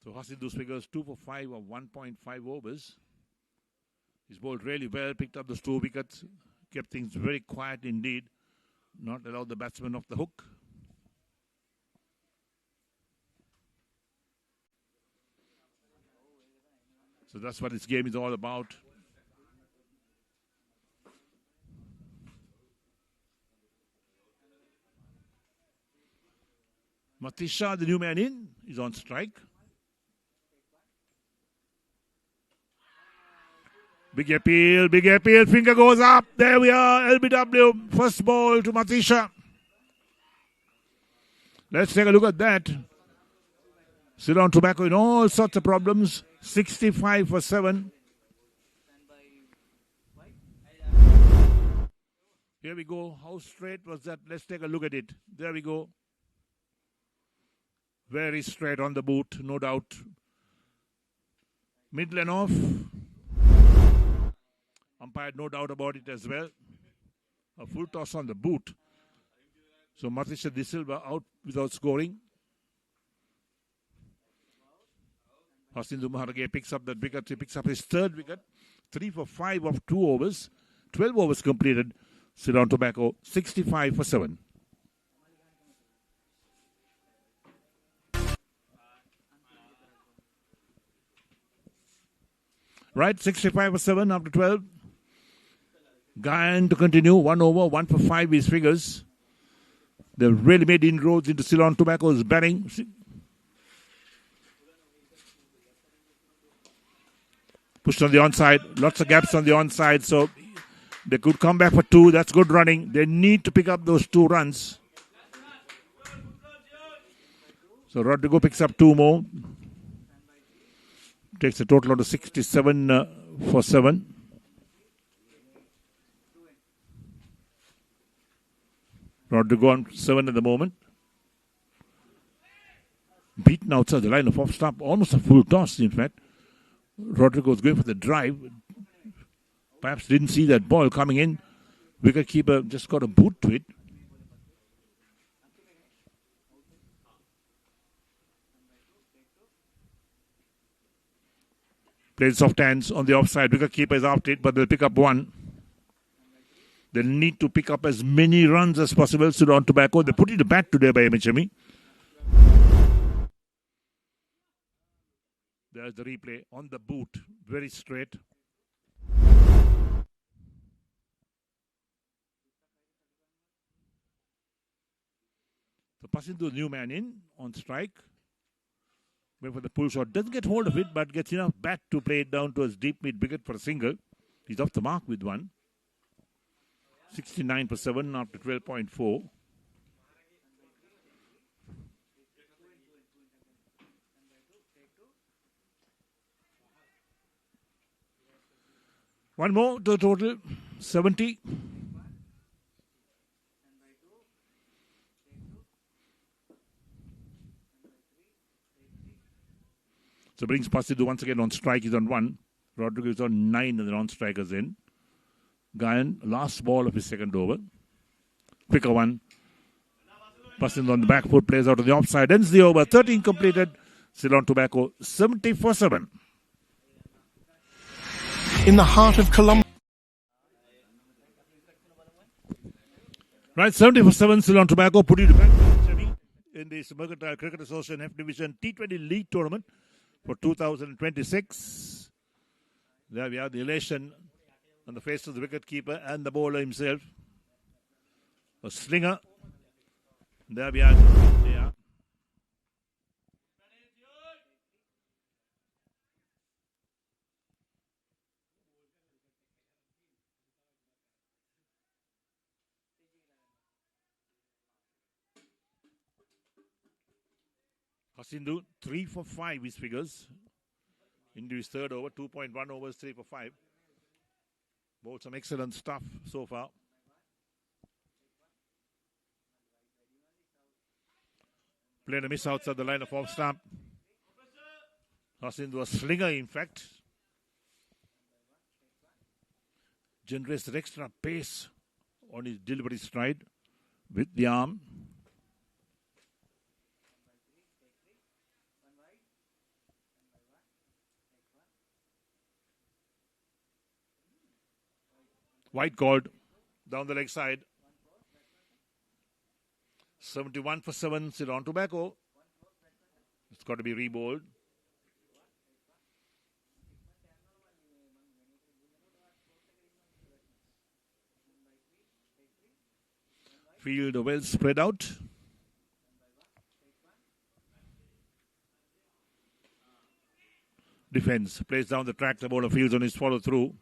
S1: So Hasidus figures 2 for 5 of 1.5 overs. He's bowled really well, picked up those 2 wickets, kept things very quiet indeed, not allowed the batsman off the hook. So that's what this game is all about. Matisha, the new man in, is on strike. Big appeal, finger goes up. There we are, LBW, first ball to Matisha. Let's take a look at that. Ceylon Tobacco in all sorts of problems. 65 for 7. Here we go. How straight was that? Let's take a look at it. There we go. Very straight on the boot, no doubt. Mid-lane off. Umpire, no doubt about it as well. A full toss on the boot. So Matisha De Silva out without scoring. Hasindu Maharage picks up that wicket. He picks up his 3rd wicket. 3 for 5 of 2 overs. 12 overs completed. Ceylon Tobacco 65 for 7. Right, 65 for 7 after 12. Gayan to continue. 1 over, 1 for 5 his figures. They've really made inroads into Ceylon Tobacco's batting. Pushed on the onside. Lots of gaps on the onside. So they could come back for 2. That's good running. They need to pick up those 2 runs. So Rodrigo picks up 2 more. Takes a total of 67 for 7. Rodrigo on 7 at the moment. Beaten outside the line of off stump. Almost a full toss, in fact. Rodrigo's going for the drive. Perhaps didn't see that ball coming in. Wicketkeeper just got a boot to it. Plays soft hands on the offside. Wicketkeeper is after it, but they'll pick up 1. They'll need to pick up as many runs as possible. Ceylon Tobacco. They put it to bat today by MHME. There's the replay on the boot. Very straight. So Pasindu, new man in on strike. Went for the pull shot. Doesn't get hold of it, but gets enough bat to play it down to his deep mid wicket for a single. He's off the mark with 1. 69 for 7 after 12.4. One more to the total. 70. So brings Pasidhu once again on strike. He's on 1. Rodrigo is on 9 and the non-strikers in. Gayan, last ball of his 2nd over. Quicker one. Pasidhu on the back foot, plays out on the offside. Ends the over. 13 completed. Ceylon Tobacco 70 for 7.
S5: In the heart of Colombia.
S1: Right, 70 for 7. Ceylon Tobacco put it back in the Mercantile Cricket Association F Division T20 League Tournament for 2026. There we are, the elation on the face of the wicketkeeper and the bowler himself. A slinger. There we are. Yeah. Hasindu, 3 for 5 his figures. Into his third over, 2.1 overs, 3 for 5. Bowled some excellent stuff so far. Played a miss outside the line of off stump. Hasindu a slinger, in fact. Generates the extra pace on his delivery stride with the arm. White called down the leg side. 71 for 7, Ceylon Tobacco. It's got to be rebowled. Field well spread out. Defense plays down the track. The bowler fields on his follow through.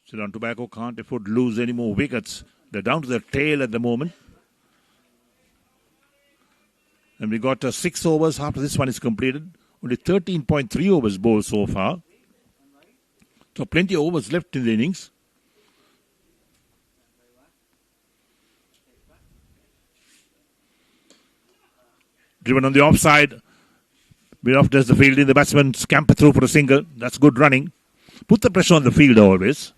S1: Ceylon Tobacco can't afford to lose any more wickets. They're down to the tail at the moment. And we got 6 overs after this one is completed. Only 13.3 overs bowled so far. So plenty of overs left in the innings. Driven on the offside. Bit off does the fielding. The batsman scamper through for a single. That's good running. Put the pressure on the field always.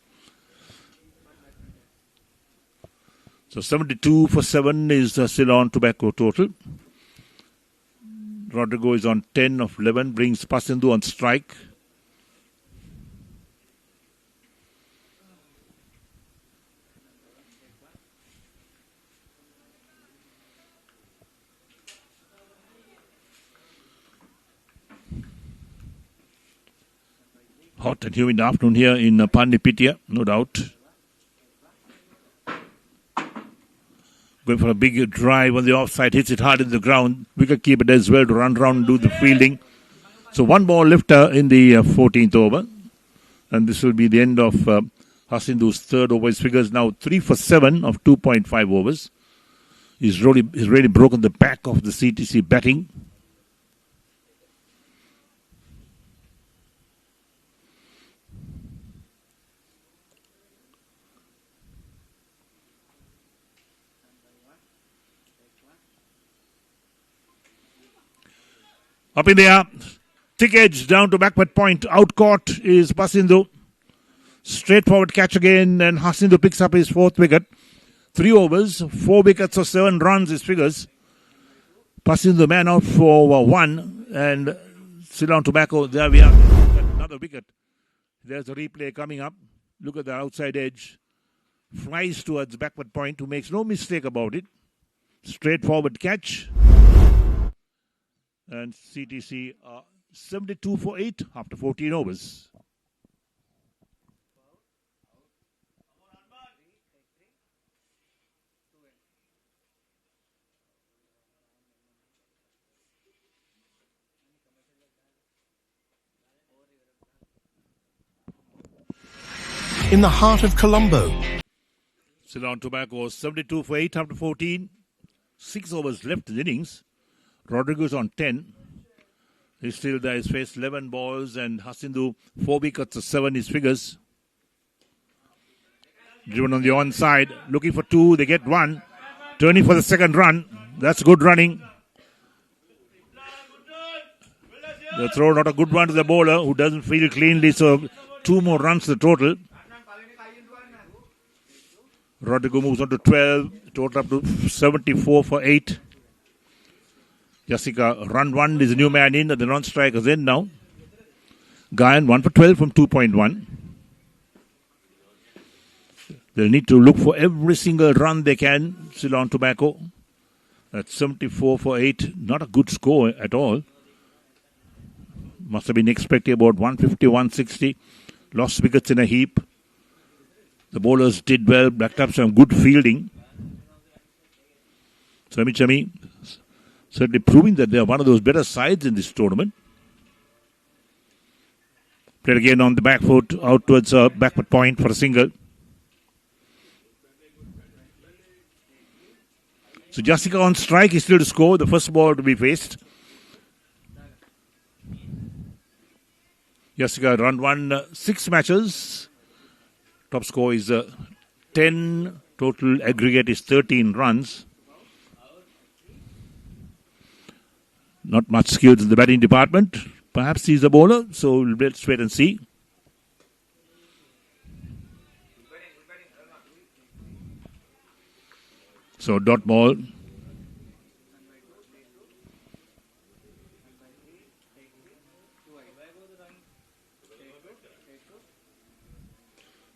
S1: So 72 for 7 is the Ceylon Tobacco total. Rodrigo is on 10 of 11. Brings Pasindu on strike. Hot and humid afternoon here in Pandipitia, no doubt. Going for a big drive on the offside, hits it hard in the ground. Wicket keeper does well to run round and do the fielding. So one ball lifter in the 14th over. And this will be the end of Hasindu's third over. His figures now 3 for 7 of 2.5 overs. He's really broken the back of the CTC batting. Up in the air, thick edge down to backward point. Out caught is Pasindu. Straightforward catch again, and Hasindu picks up his 4th wicket. 3 overs, 4 wickets or 7 runs his figures. Pasindu man out for 1, and Ceylon Tobacco, there we are. Another wicket. There's a replay coming up. Look at the outside edge. Flies towards backward point, who makes no mistake about it. Straightforward catch. And CTC are 72 for 8 after 14 overs.
S5: In the heart of Colombo.
S1: Ceylon Tobacco 72 for 8 after 14. 6 overs left in the innings. Rodriguez on 10. He's still there. He's faced 11 balls, and Hasindu 4 wickets or 7 his figures. Driven on the onside, looking for 2. They get 1. Turning for the second run. That's good running. The throw, not a good one to the bowler, who doesn't field cleanly, so 2 more runs the total. Rodrigo moves on to 12. Total up to 74 for 8. Jessica, run 1 is a new man in, and the non-strikers in now. Guyan 1 for 12 from 2.1. They'll need to look for every single run they can. Ceylon Tobacco at 74 for 8. Not a good score at all. Must have been expecting about 150, 160. Lost wickets in a heap. The bowlers did well, backed up some good fielding. Emichami certainly proving that they are one of those better sides in this tournament. Played again on the back foot, out towards backward point for a single. So Jessica on strike is still to score. The first ball to be faced. Jessica won 6 matches. Top score is 10. Total aggregate is 13 runs. Not much skills in the batting department. Perhaps he's a bowler, so let's wait and see. So dot ball.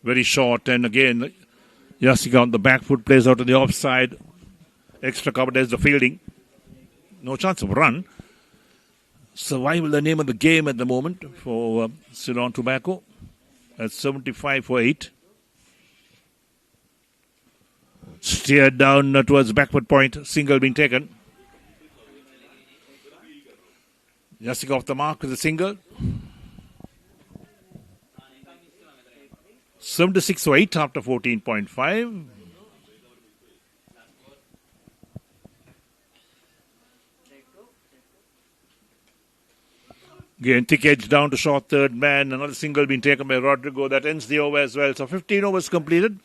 S1: Very short, and again, Jessica on the back foot plays out on the offside. Extra cover, there's the fielding. No chance of run. Survival, the name of the game at the moment for Ceylon Tobacco. At 75 for 8. Steered down towards backward point. Single being taken. Jessica off the mark with a single. 76 for 8 after 14.5. Again, thick edge down to short third man. Another single being taken by Rodrigo. That ends the over as well. So 15 overs completed.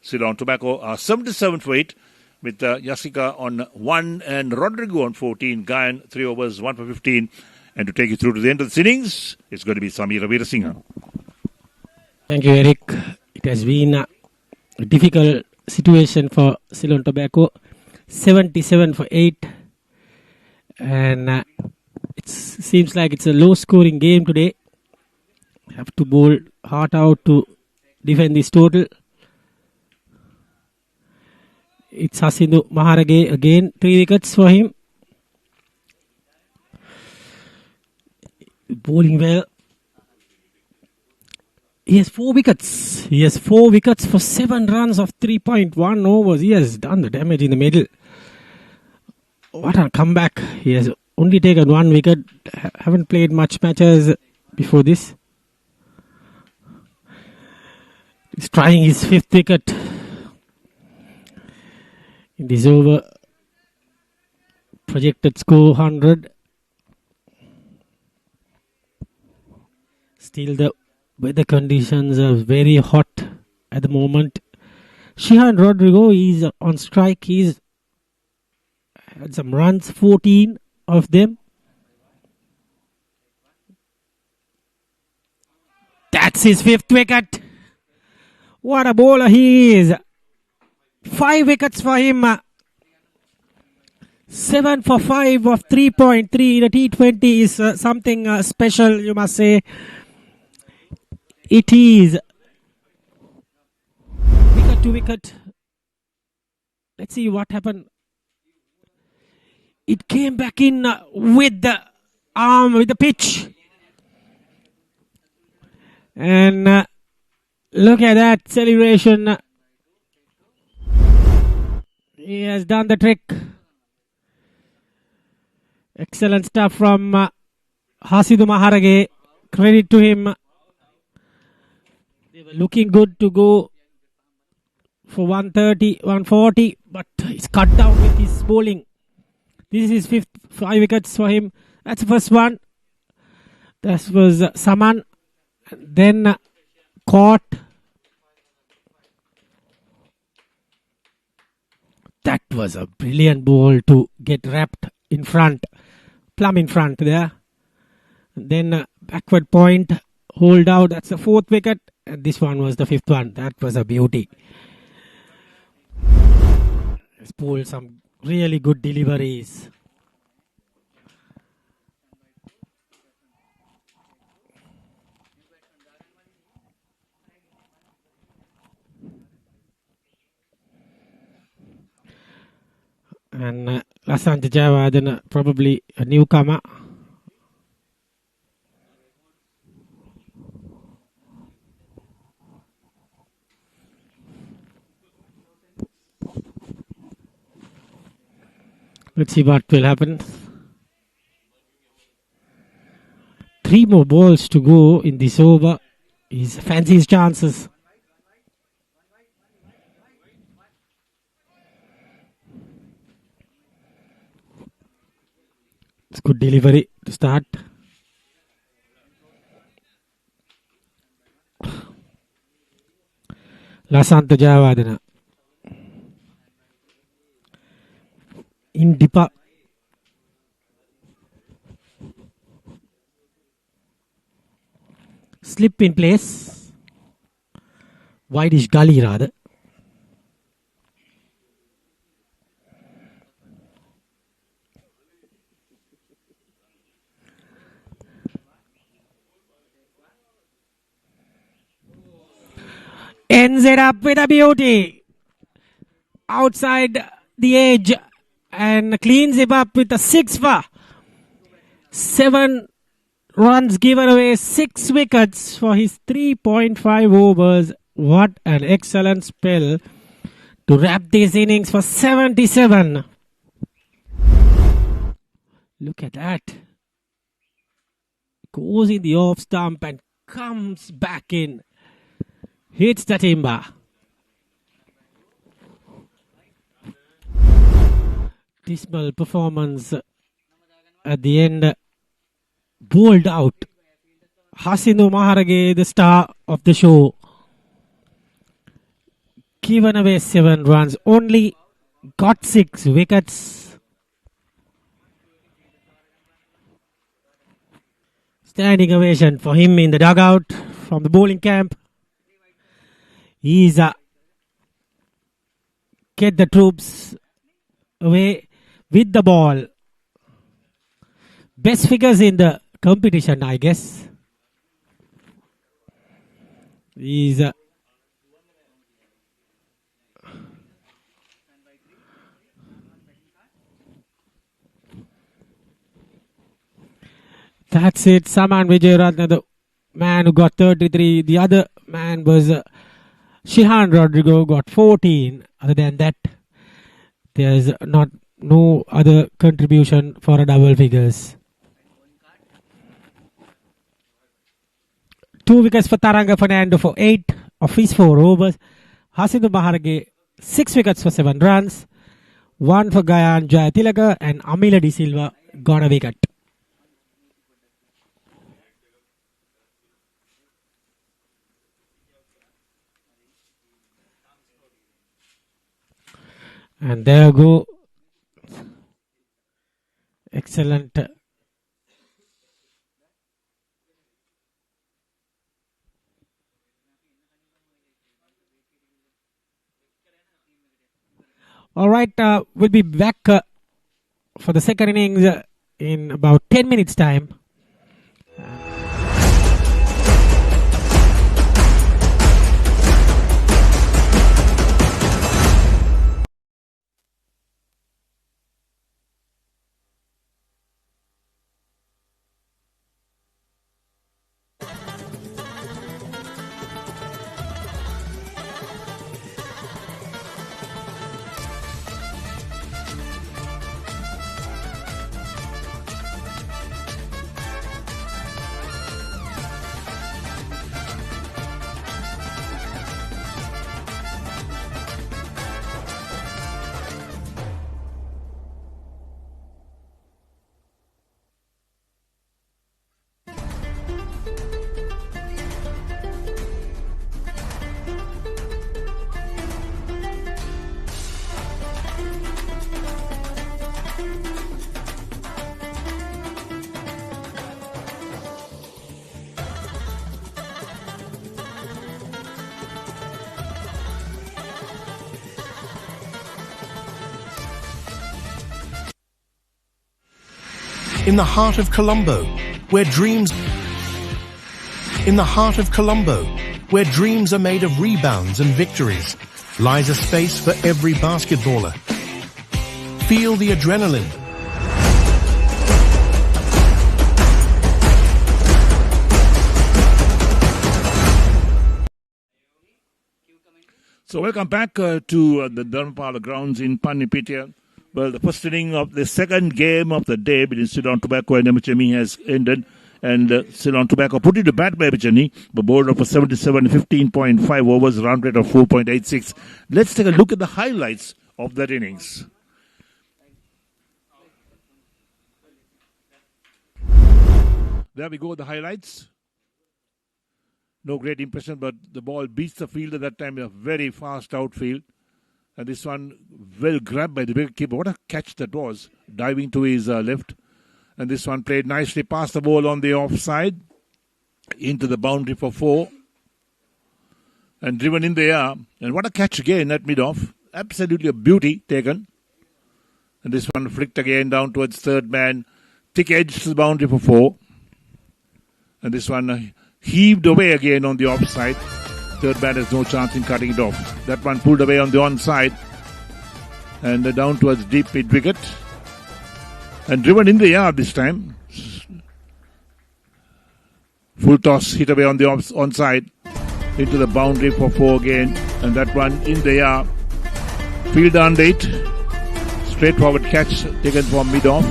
S1: Ceylon Tobacco are 77 for 8 with Jessica on 1 and Rodrigo on 14. Gayan 3 overs, 1 for 15. And to take you through to the end of this innings, it's going to be Samira Veerasinghe.
S2: Thank you, Eric. It has been a difficult situation for Ceylon Tobacco. 77 for 8. And it seems like it's a low-scoring game today. Have to bowl hard out to defend this total. It's Hasindu Maharage again. 3 wickets for him. Bowling well. He has 4 wickets. He has 4 wickets for 7 runs of 3.1 overs. He has done the damage in the middle. What a comeback. He has only taken 1 wicket. Haven't played much matches before this. He's trying his 5th wicket in this over. Projected score 100. Still the weather conditions are very hot at the moment. Shihan Rodrigo is on strike. He's had some runs, 14 of them. That's his 5th wicket. What a bowler he is. 5 wickets for him. 7 for 5 of 3.3 in a T20 is something special, you must say. It is wicket to wicket. Let's see what happened. It came back in with the arm, with the pitch. And look at that celebration. He has done the trick. Excellent stuff from Hasidu Maharage. Credit to him. They were looking good to go for 130, 140, but he's cut down with his bowling. This is his 5 wickets for him. That's the first one. That was Saman. Then caught. That was a brilliant ball to get wrapped in front. Plumb in front there. Then backward point. Hold out. That's the 4th wicket. And this one was the 5th one. That was a beauty. He's pulled some really good deliveries. And Lasanta Jayawardene, probably a newcomer. Let's see what will happen. 3 more balls to go in this over. He fancies his chances. It's good delivery to start. Lasanta Javadana. In Dipa. Slip in place. Wideish gully rather. Ends it up with a beauty. Outside the edge. And cleans him up with a 6 for 7 runs given away, 6 wickets for his 3.5 overs. What an excellent spell to wrap these innings for 77. Look at that. Goes in the off stump and comes back in. Hits the timber. Dismal performance at the end. Bowled out. Hasindu Maharage, the star of the show. Given away 7 runs. Only got 6 wickets. Standing ovation for him in the dugout from the bowling camp. He's get the troops away with the ball. Best figures in the competition, I guess. He's that's it. Saman Vijayaratne, the man who got 33. The other man was Shihan Rodrigo, got 14. Other than that, there's no other contribution for a double figures. 2 wickets for Taranga Fernando for 8 of his 4 overs. Hasindu Maharage 6 wickets for 7 runs. 1 for Gayan Jayatilaka, and Amila De Silva got a wicket. And there you go. Excellent. All right, we'll be back for the second innings in about 10 minutes time.
S5: In the heart of Colombo, where dreams are made of rebounds and victories, lies a space for every basketballer. Feel the adrenaline.
S1: So welcome back to the Dharmapala grounds in Panipitya. Well, the first inning of the second game of the day between Ceylon Tobacco and MHME has ended. And Ceylon Tobacco put into bat by MHME, but bowled up for 77, 15.5 overs, round rate of 4.86. Let's take a look at the highlights of that innings. there we go, the highlights. No great impression, but the ball beats the fielder that time in a very fast outfield. And this one well grabbed by the wicketkeeper. What a catch that was, diving to his left. And this one played nicely past the ball on the offside into the boundary for 4. And driven in the air. And what a catch again at mid-off. Absolutely a beauty taken. And this one flicked again down towards third man. Thick edge to the boundary for 4. And this one heaved away again on the offside. Third man has no chance in cutting it off. That one pulled away on the onside. And down towards deep mid wicket. And driven in the air this time. Full toss hit away on the onside. Into the boundary for 4 again. And that one in the air. Fielder under it. Straightforward catch taken from mid-off.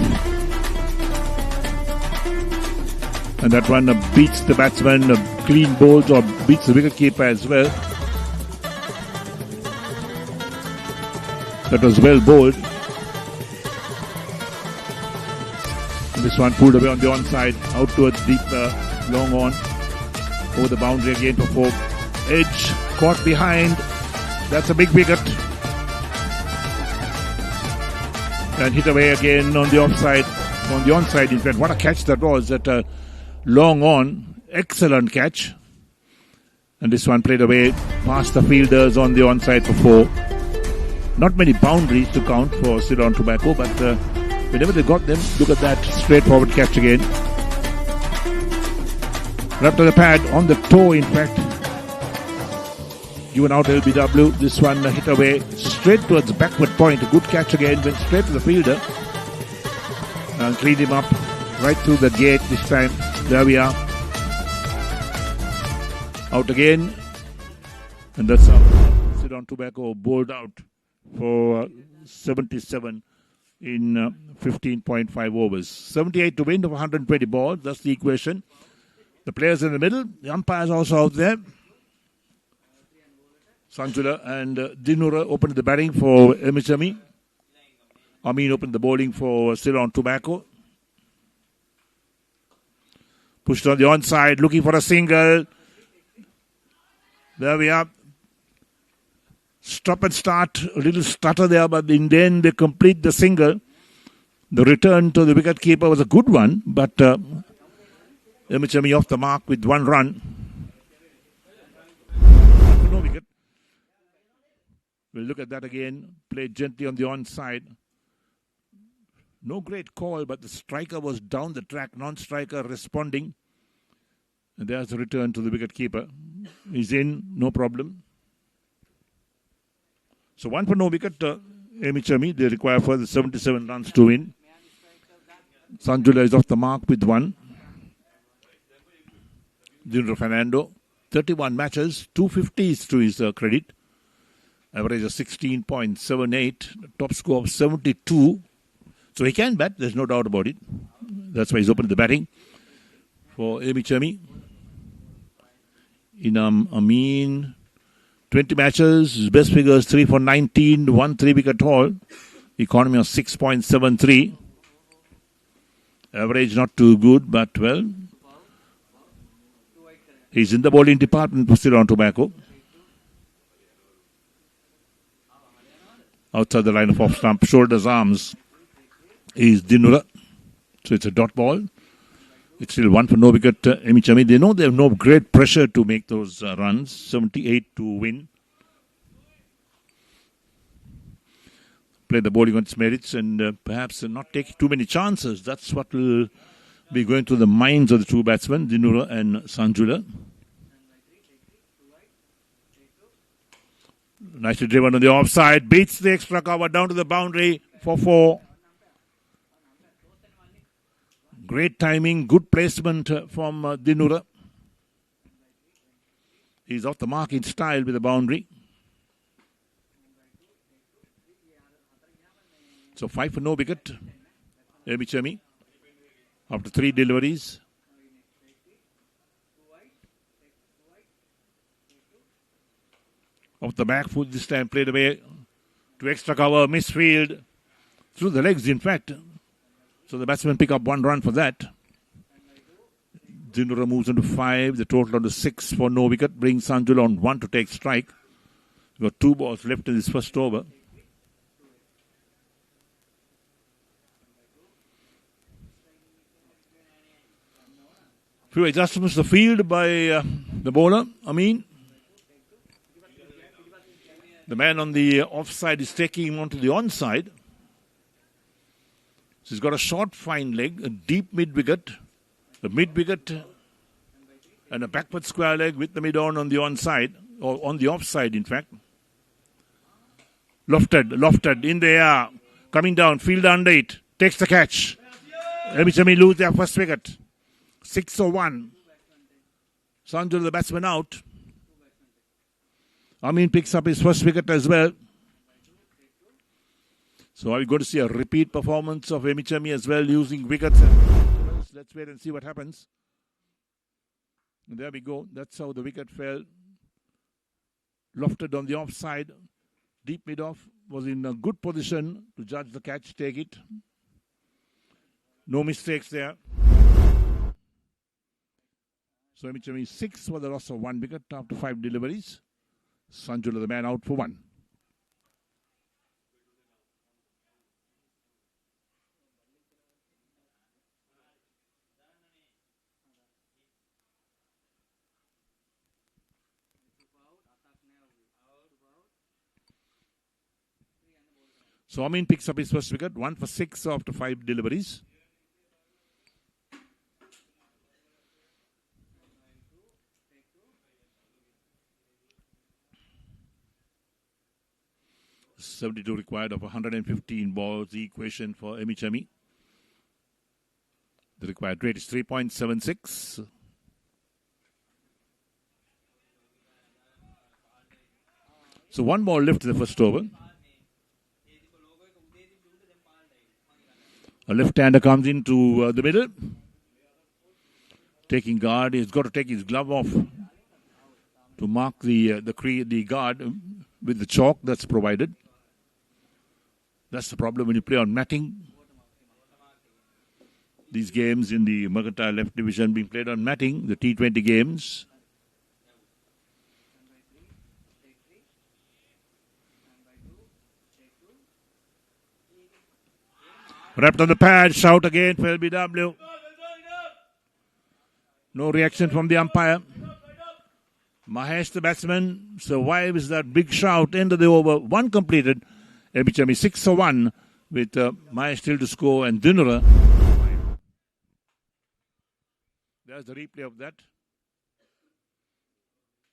S1: And that one beats the batsman, clean bowls or beats the wicketkeeper as well. That was well bowled. And this one pulled away on the onside, out towards deep, long on. Over the boundary again for 4. Edge caught behind. That's a big wicket. And hit away again on the offside. On the onside, in fact. What a catch that was at long on. Excellent catch. And this one played away past the fielders on the onside for 4. Not many boundaries to count for Ceylon Tobacco, but whenever they got them, look at that straightforward catch again. Right to the pad, on the toe in fact. Given out LBW, this one hit away straight towards the backward point. A good catch again, went straight to the fielder. And cleaned him up right through the gate this time. There we are. Out again. And that's how Ceylon Tobacco bowled out for 77 in 15.5 overs. 78 to win of 120 balls. That's the equation. The players in the middle. The umpires also out there. Sanjula and Dinura opened the batting for Emichami. Amin opened the bowling for Ceylon Tobacco. Pushed on the onside, looking for a single. There we are. Stop and start, a little stutter there, but in the end they complete the single. The return to the wicketkeeper was a good one, but Emichami off the mark with 1 run. No wicket. We'll look at that again. Played gently on the onside. No great call, but the striker was down the track. Non-striker responding. And there's the return to the wicketkeeper. He's in, no problem. So 1 for no wicket. Emichami, they require further 77 runs to win. Sanjula is off the mark with 1. Junior Fernando, 31 matches, 250s to his credit. Average of 16.78, top score of 72. So he can bat, there's no doubt about it. That's why he's opened the batting for Emichami. Amin, 20 matches, his best figures 3 for 19, 1 3-wicket haul. Economy of 6.73. Average not too good, but well, he's in the bowling department for Ceylon Tobacco. Outside the line of off stump, shoulders, arms is Dinura. So it's a dot ball. It's still 1 for no wicket. Emichami, they know they have no great pressure to make those runs. 78 to win. Play the bowling on its merits and perhaps not take too many chances. That's what will be going through the minds of the 2 batsmen, Dinura and Sanjula. Nicely driven on the offside. Beats the extra cover down to the boundary for 4. Great timing. Good placement from Dinura. He's off the mark in style with the boundary. So 5 for no wicket. Emichami. After 3 deliveries. Off the back foot this time, played away to extra cover, misfield, through the legs in fact. So the batsmen pick up 1 run for that. Dinura moves on to 5. The total on to 6 for no wicket. Brings Sanjul on 1 to take strike. We've got 2 balls left in this first over. Few adjustments to the field by the bowler, Amin. The man on the offside is taking him onto the onside. So he's got a short fine leg, a deep mid-wicket, a mid-wicket and a backward square leg with the mid-on the onside, or on the offside in fact. Lofted in the air, coming down, fielder under it, takes the catch. Emichami lose their first wicket. 6-1. Sanjul the batsman out. Amin picks up his first wicket as well. So are we going to see a repeat performance of Emichami as well, using wickets? Let's wait and see what happens. And there we go. That's how the wicket fell. Lofted on the offside. Deep mid-off. Was in a good position to judge the catch, take it. No mistakes there. So Emichami 6 for the loss of 1 wicket after 5 deliveries. Sanjula the man out for 1. So Amin picks up his first wicket, 1 for 6 after 5 deliveries. .72 required of 115 balls, the equation for Emichami. The required rate is 3.76. So 1 ball left in the first over. A left-hander comes into the middle. Taking guard. He's got to take his glove off to mark the guard with the chalk that's provided. That's the problem when you play on matting. These games in the Mercantile Left Division being played on matting, the T20 games. Wrapped on the pad, shout again for LBW. No reaction from the umpire. Mahesh, the batsman, survives that big shout. End of the over. 1 completed. Emichami 6-1 with Mahesh still to score and Dinura. There's the replay of that.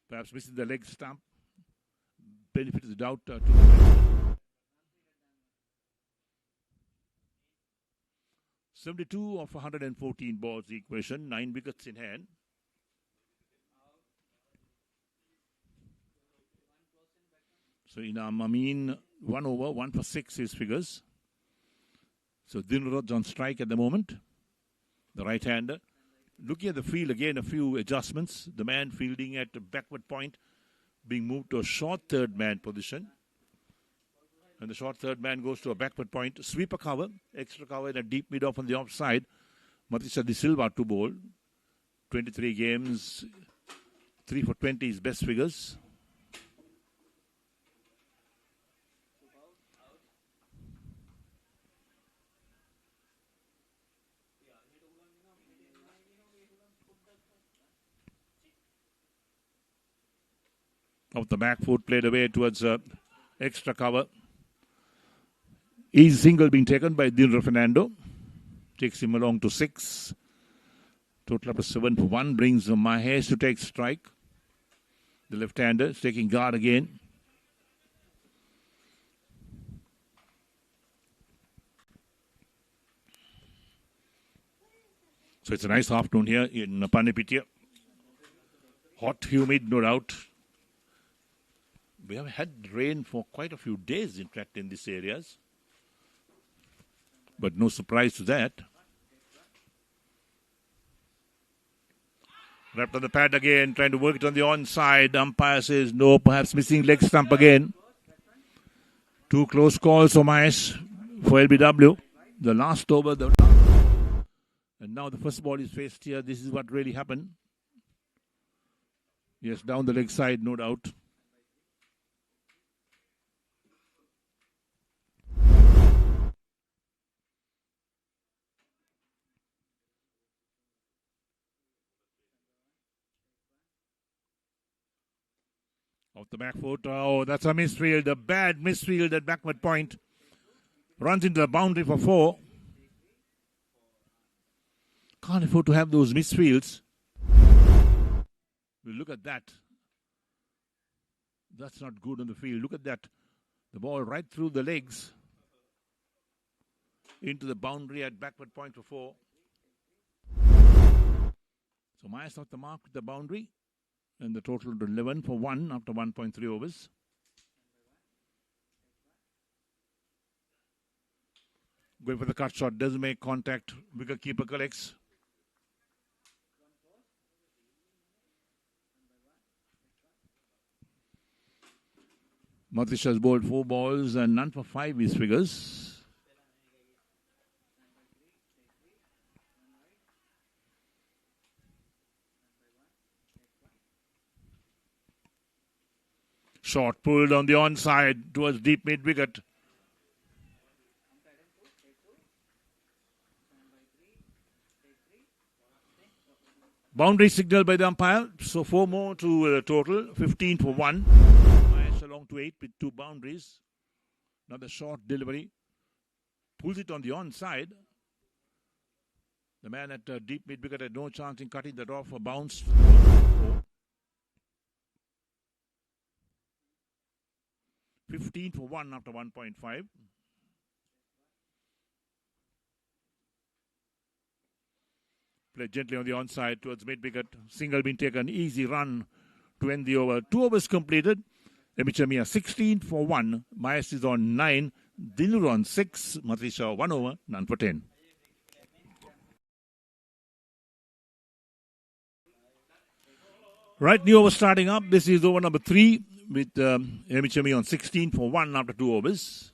S1: Perhaps missing the leg stump. Benefit of the doubt to the 72 of 114 balls, the equation. 9 wickets in hand. So Inam Amin, 1 over, 1 for 6 his figures. So Dinrod's on strike at the moment. The right-hander. Looking at the field again, a few adjustments. The man fielding at the backward point being moved to a short third man position. And the short third man goes to a backward point. Sweeper cover, extra cover and a deep mid-off on the offside. Matisha De Silva to bowl. 23 games, 3 for 20 is best figures. Off the back foot, played away towards extra cover. Easy single being taken by Dinra Fernando. Takes him along to 6. Total up to 7 for 1. Brings Mahesh to take strike. The left-hander is taking guard again. So it's a nice afternoon here in Panipitia. Hot, humid, no doubt. We have had rain for quite a few days, in fact, in these areas. But no surprise to that. Wrapped on the pad again, trying to work it on the onside. Umpire says no, perhaps missing leg stump again. 2 close calls for Mahesh for LBW. The last over, the And now the first ball is faced here. This is what really happened. Yes, down the leg side, no doubt. Off the back foot. Oh, that's a misfield. A bad misfield at backward point. Runs into the boundary for 4. Can't afford to have those misfields. Well, look at that. That's not good on the field. Look at that. The ball right through the legs. Into the boundary at backward point for 4. So Myers off the mark with the boundary. And the total to 11 for 1 after 1.3 overs. Going for the cut shot. Doesn't make contact. Wicketkeeper collects. Matisha has bowled 4 balls and none for 5 his figures. Shot pulled on the onside towards deep mid wicket. Boundary signal by the umpire. So 4 more to the total. 15 for 1. Mahesh along to 8 with 2 boundaries. Another short delivery. Pulls it on the onside. The man at deep mid wicket had no chance in cutting that off. A bounce. 15 for 1 after 1.5. Played gently on the onside towards mid-wicket. Single been taken. Easy run to end the over. 2 overs completed. Emichamiya 16 for 1. Myers is on 9. Dilur on 6. Matisha 1 over. None for 10. Right, new over starting up. This is over number 3. With Emichamiya on 16 for 1 after 2 overs.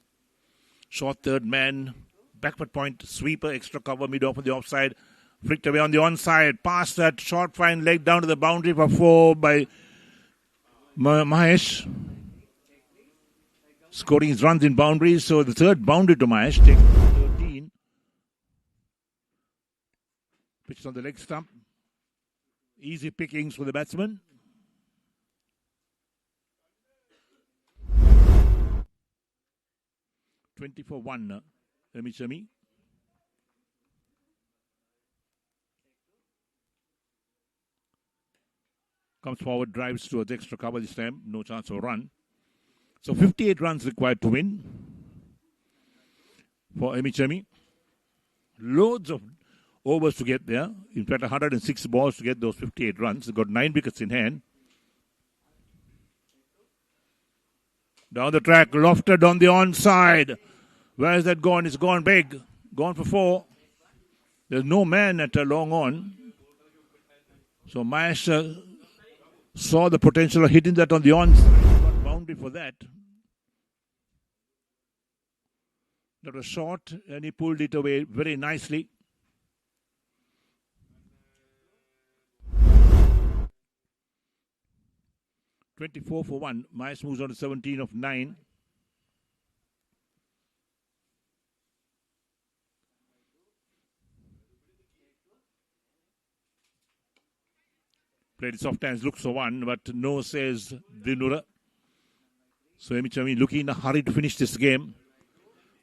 S1: Short third man, backward point, sweeper, extra cover, mid off on the offside. Flicked away on the onside. Past that short fine leg down to the boundary for 4 by Mahesh. Scoring his runs in boundaries. So the third boundary to Mahesh. Takes 13. Pitched on the leg stump. Easy pickings for the batsman. For 1, Emichami. Comes forward, drives towards extra cover this time. No chance of run. So 58 runs required to win for Emichami. Loads of overs to get there. In fact, 106 balls to get those 58 runs. They've got 9 wickets in hand. Down the track, lofted on the onside. Where has that gone? It's gone big. Gone for 4. There's no man at a long on. So Mahesh saw the potential of hitting that on the onside. Got boundary for that. That was short and he pulled it away very nicely. $24 for 1. Mahesh moves on to 17 of 9. Played soft hands, looks for 1, but no, says Dinura. So Emichami looking in a hurry to finish this game.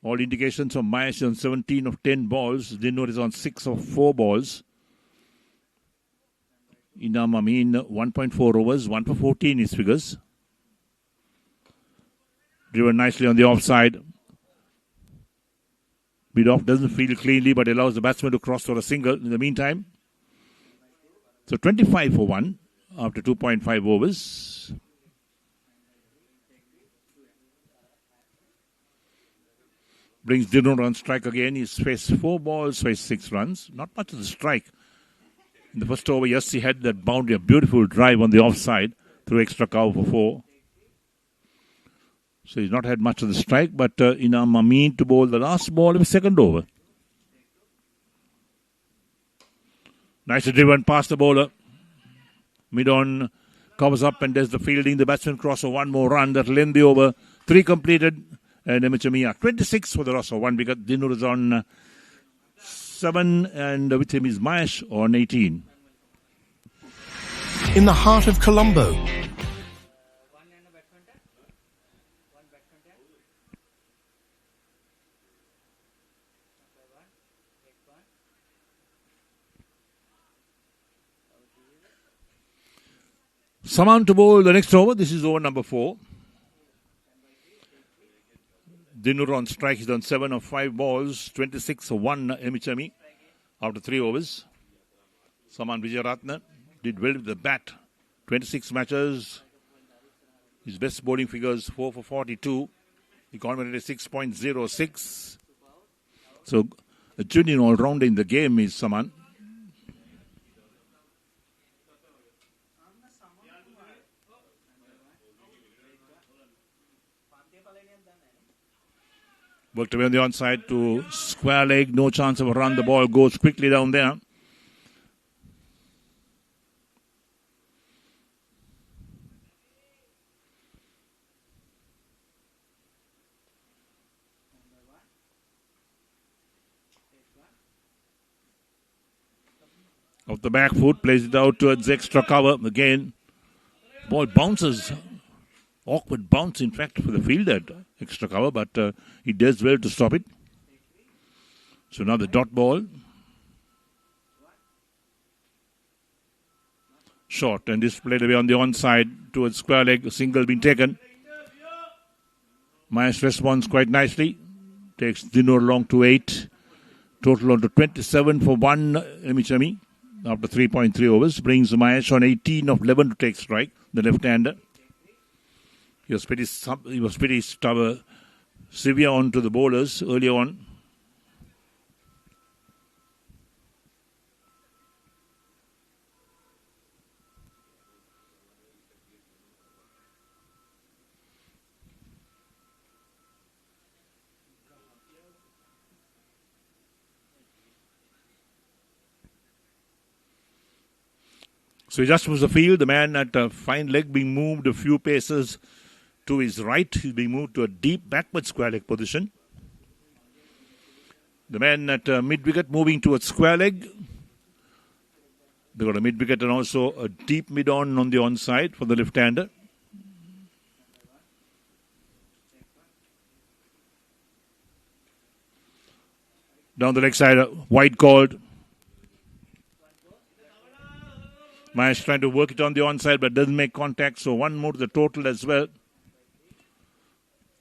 S1: All indications of Mahesh on 17 of 10 balls. Dinura is on 6 of 4 balls. Inam Amin 1.4 overs, 1 for 14 his figures. Driven nicely on the offside. Bid off doesn't feel cleanly, but allows the batsman to cross for a single in the meantime. So 25 for 1 after 2.5 overs. Brings Dinur on strike again. He's faced 4 balls, faced 6 runs. Not much of the strike. In the first over, yes, he had that boundary, a beautiful drive on the offside through extra cover for 4. So he's not had much of the strike, but Inam Amin to bowl the last ball of the second over. Nicely driven past the bowler. Mid-on covers up and does the fielding. The batsman crosses one more run. That'll end the over. 3 completed. And Emichami 26 for the loss of 1 wicket. Dinur is on 7 and with him is Mahesh on 18.
S5: In the heart of Colombo,
S1: Saman to bowl the next over. This is over number 4. Dinur on strike. He's done 7 of 5 balls. 26 for 1 Emichami after 3 overs. Saman Vijayaratne did well with the bat. 26 matches. His best bowling figures 4 for 42. He converted 6.06. So a genuine all-rounder in the game is Saman. Worked away on the onside to square leg. No chance of a run. The ball goes quickly down there. Off the back foot, plays it out towards extra cover. Again, ball bounces. Awkward bounce, in fact, for the fielder at extra cover, but he does well to stop it. So now the dot ball. Short, and this played away on the onside towards square leg. A single being taken. Mahesh responds quite nicely. Takes Dinur along to 8. Total on to 27 for 1 Emichami after 3.3 overs. Brings Mahesh on 18 of 11 to take strike, the left-hander. He was pretty severe on to the bowlers early on. So he just moves the field. The man at a fine leg being moved a few paces to his right. He's being moved to a deep backward square leg position. The man at mid-wicket moving towards square leg. They got a mid-wicket and also a deep mid-on the onside for the left-hander. Down the leg side, wide called. Mahesh trying to work it on the onside but doesn't make contact. So one more to the total as well.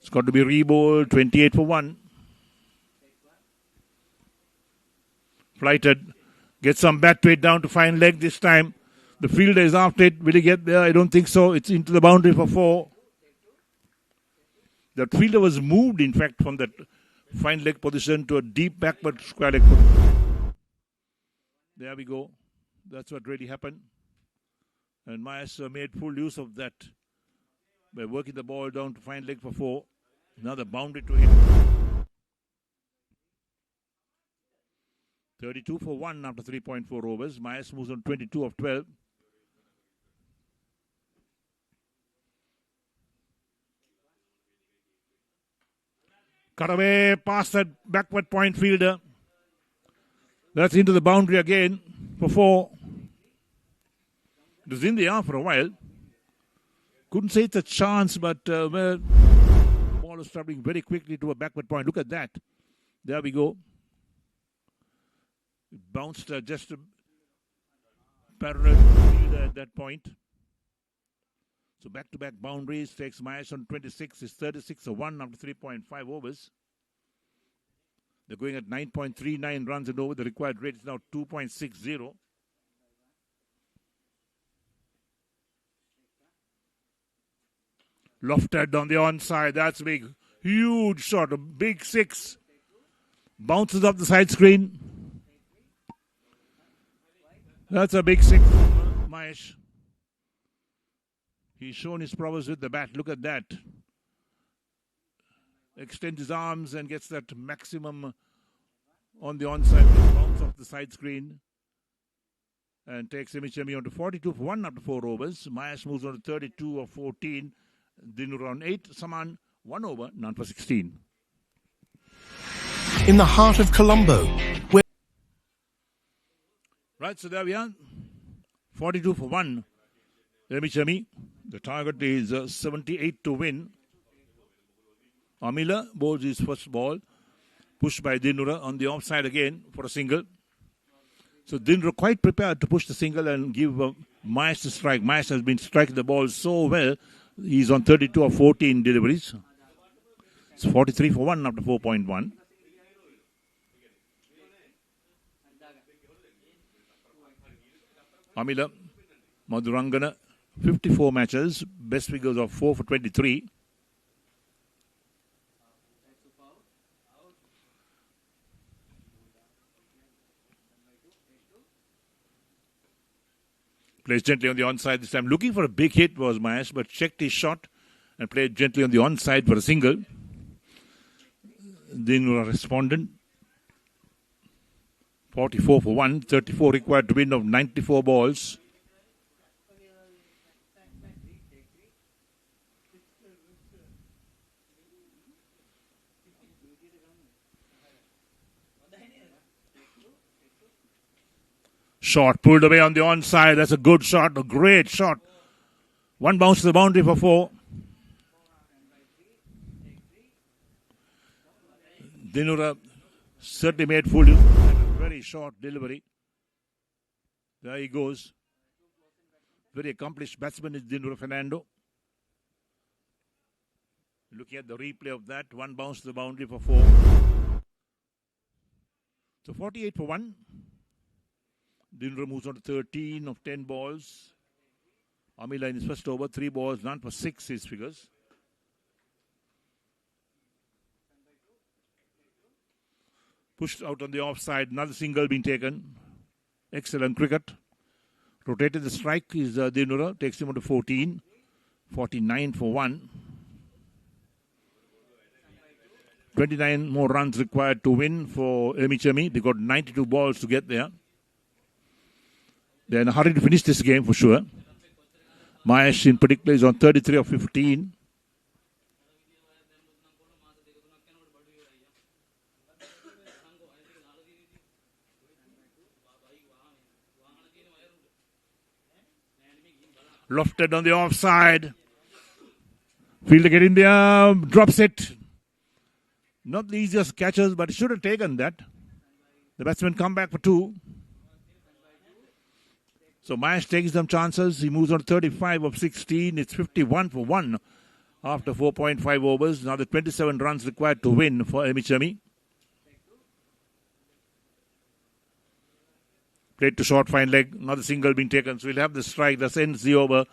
S1: It's got to be rebowled, 28 for 1. Flighted. Gets some bat weight down to fine leg this time. The fielder is after it. Will he get there? I don't think so. It's into the boundary for 4. That fielder was moved, in fact, from that fine leg position to a deep backward square leg position. There we go. That's what really happened. And Mahesh made full use of that by working the ball down to fine leg for 4. Another boundary to him. 32 for 1 after 3.4 overs. Mahesh moves on 22 of 12. Cut away past that backward point fielder. That's into the boundary again for 4. It was in the air for a while. Couldn't say it's a chance, but well, the ball is traveling very quickly to a backward point. Look at that. There we go. It bounced just parallel to the fielder at that point. So back-to-back boundaries takes Mahesh on 26. It's 36 for 1 after 3.5 overs. They're going at 9.39 runs and over. The required rate is now 2.60. Lofted on the onside. That's big. Huge shot. A big 6. Bounces off the side screen. That's a big 6 for Mahesh. He's shown his prowess with the bat. Look at that. Extends his arms and gets that maximum on the onside. Bounce off the side screen. and takes Emichemi on to 42 for 1 after 4 overs. Mahesh moves on to 32 of 14. Dinura on 8. Saman 1 over, none for 16.
S5: In the heart of Colombo, where
S1: Right, so there we are. 42 for 1. Emichemi. The target is 78 to win. Amila bowls his first ball. Pushed by Dinura on the offside again for a single. So Dinura quite prepared to push the single and give Mahesh the strike. Mahesh has been striking the ball so well. He's on 32 of 14 deliveries. It's 43 for 1 after 4.1. Amila Madhurangana, 54 matches, best figures of 4 for 23. Plays gently on the onside this time. Looking for a big hit was Mahesh, but checked his shot and played gently on the onside for a single. Dinura responded. 44 for 1, 34 required to win of 94 balls. Shot pulled away on the onside. That's a good shot, a great shot. One bounce to the boundary for 4. Dinura certainly made full use. Very short delivery. There he goes. Very accomplished batsman is Dinura Fernando. Looking at the replay of that, one bounce to the boundary for 4. So 48 for 1. Dinura moves on to 13 of 10 balls. Amila in his first over, 3 balls, none for 6 his figures. Pushed out on the offside, another single being taken. Excellent cricket. Rotated the strike is Dinura, takes him on to 14. 49 for 1. 29 more runs required to win for Emichemi. They got 92 balls to get there. They're in a hurry to finish this game for sure. Mahesh in particular is on 33 of 15. Lofted on the offside. Fielder get in there, drops it. Not the easiest catches, but he should have taken that. The batsmen come back for 2. So Mahesh takes some chances. He moves on to 35 of 16. It's 51 for 1 after 4.5 overs. Now the 27 runs required to win for Emichemi. Played to short fine leg. Another single being taken. So we'll have the strike. That ends the over.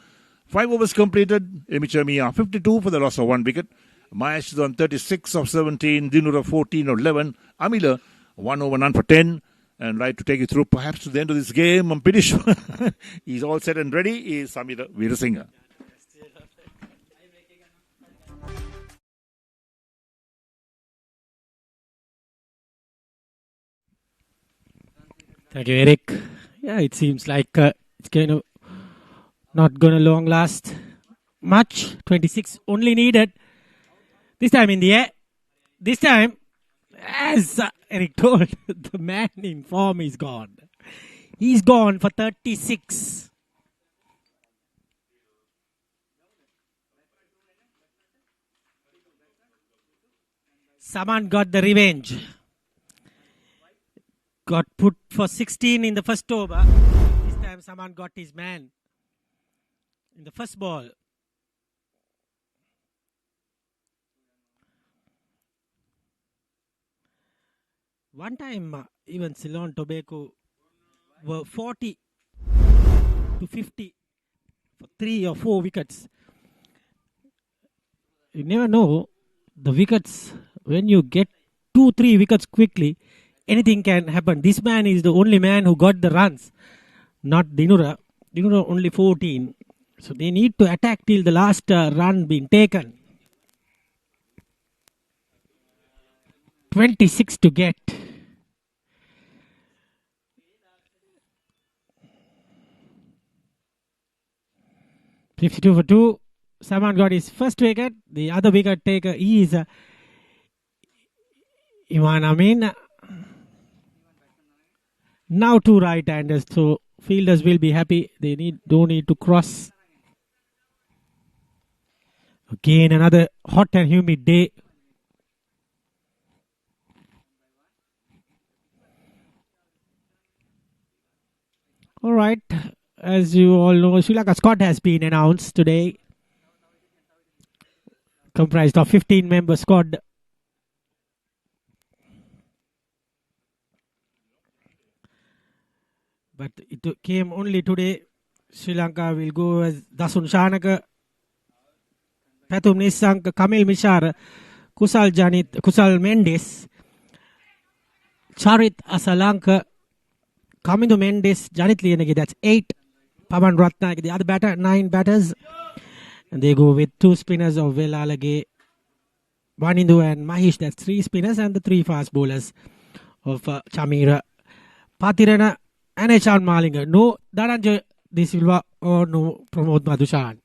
S1: 5 overs completed. Emichemi are 52 for the loss of 1 wicket. Mahesh is on 36 of 17. Dinura 14 of 11. Amila 1 over, none for 10. And right to take you through perhaps to the end of this game, I'm pretty sure he's all set and ready, is Samir Veerasinghe.
S2: Thank you, Eric. Yeah, it seems like it's kind of not going to long last much. 26 only needed. This time in the air. This time, as Eric told, the man in form is gone. He's gone for 36. Saman got the revenge. Got put for 16 in the first over. This time Saman got his man in the first ball. One time, even Ceylon Tobacco were 40 to 50 for 3 or 4 wickets. You never know the wickets, when you get 2-3 wickets quickly, anything can happen. This man is the only man who got the runs, not Dinura. Dinura only 14. So they need to attack till the last run being taken. 26 to get. 52 for 2. Saman got his first wicket. The other wicket taker is Iman Amin. Now 2 right-handers, so fielders will be happy. They don't need to cross. Again, another hot and humid day. All right, as you all know, Sri Lanka squad has been announced today. Comprised of 15-member squad. But it came only today. Sri Lanka will go as Dasun Shanaka, Pathum Nisanka, Kamil Mishar, Kusal Janit, Kusal Mendes, Charit Asalanka, Kamindu Mendes, Janit Liyanagi, that's 8. Pavan Ratnayake, the other batter, 9 batters. And they go with 2 spinners of Velalage, Vanindu and Mahish, that's 3 spinners, and the 3 fast bowlers of Chamira, Patirana, and Echan Malinga. No Dhananjay De Silva or no Pramod Madhushan.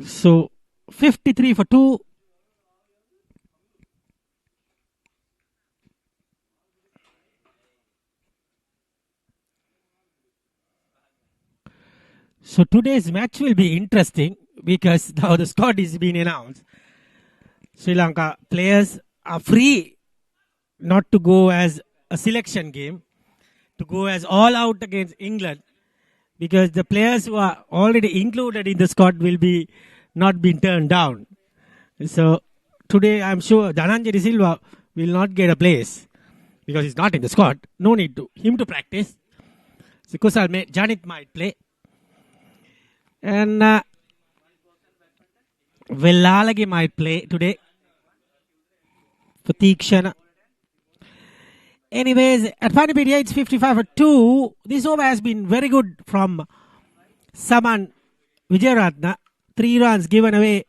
S2: So 53 for 2. So today's match will be interesting because now the squad is being announced. Sri Lanka players are free not to go as a selection game, to go as all out against England, because the players who are already included in the squad will be not being turned down. So today I'm sure Dhananjay De Silva will not get a place because he's not in the squad. No need to him to practice. So Kusal Janit might play. And Velalage might play today for Tikshana. Anyways, at Panipedia, it's 55 for 2. This over has been very good from Saman Vijayaratna. 3 runs given away.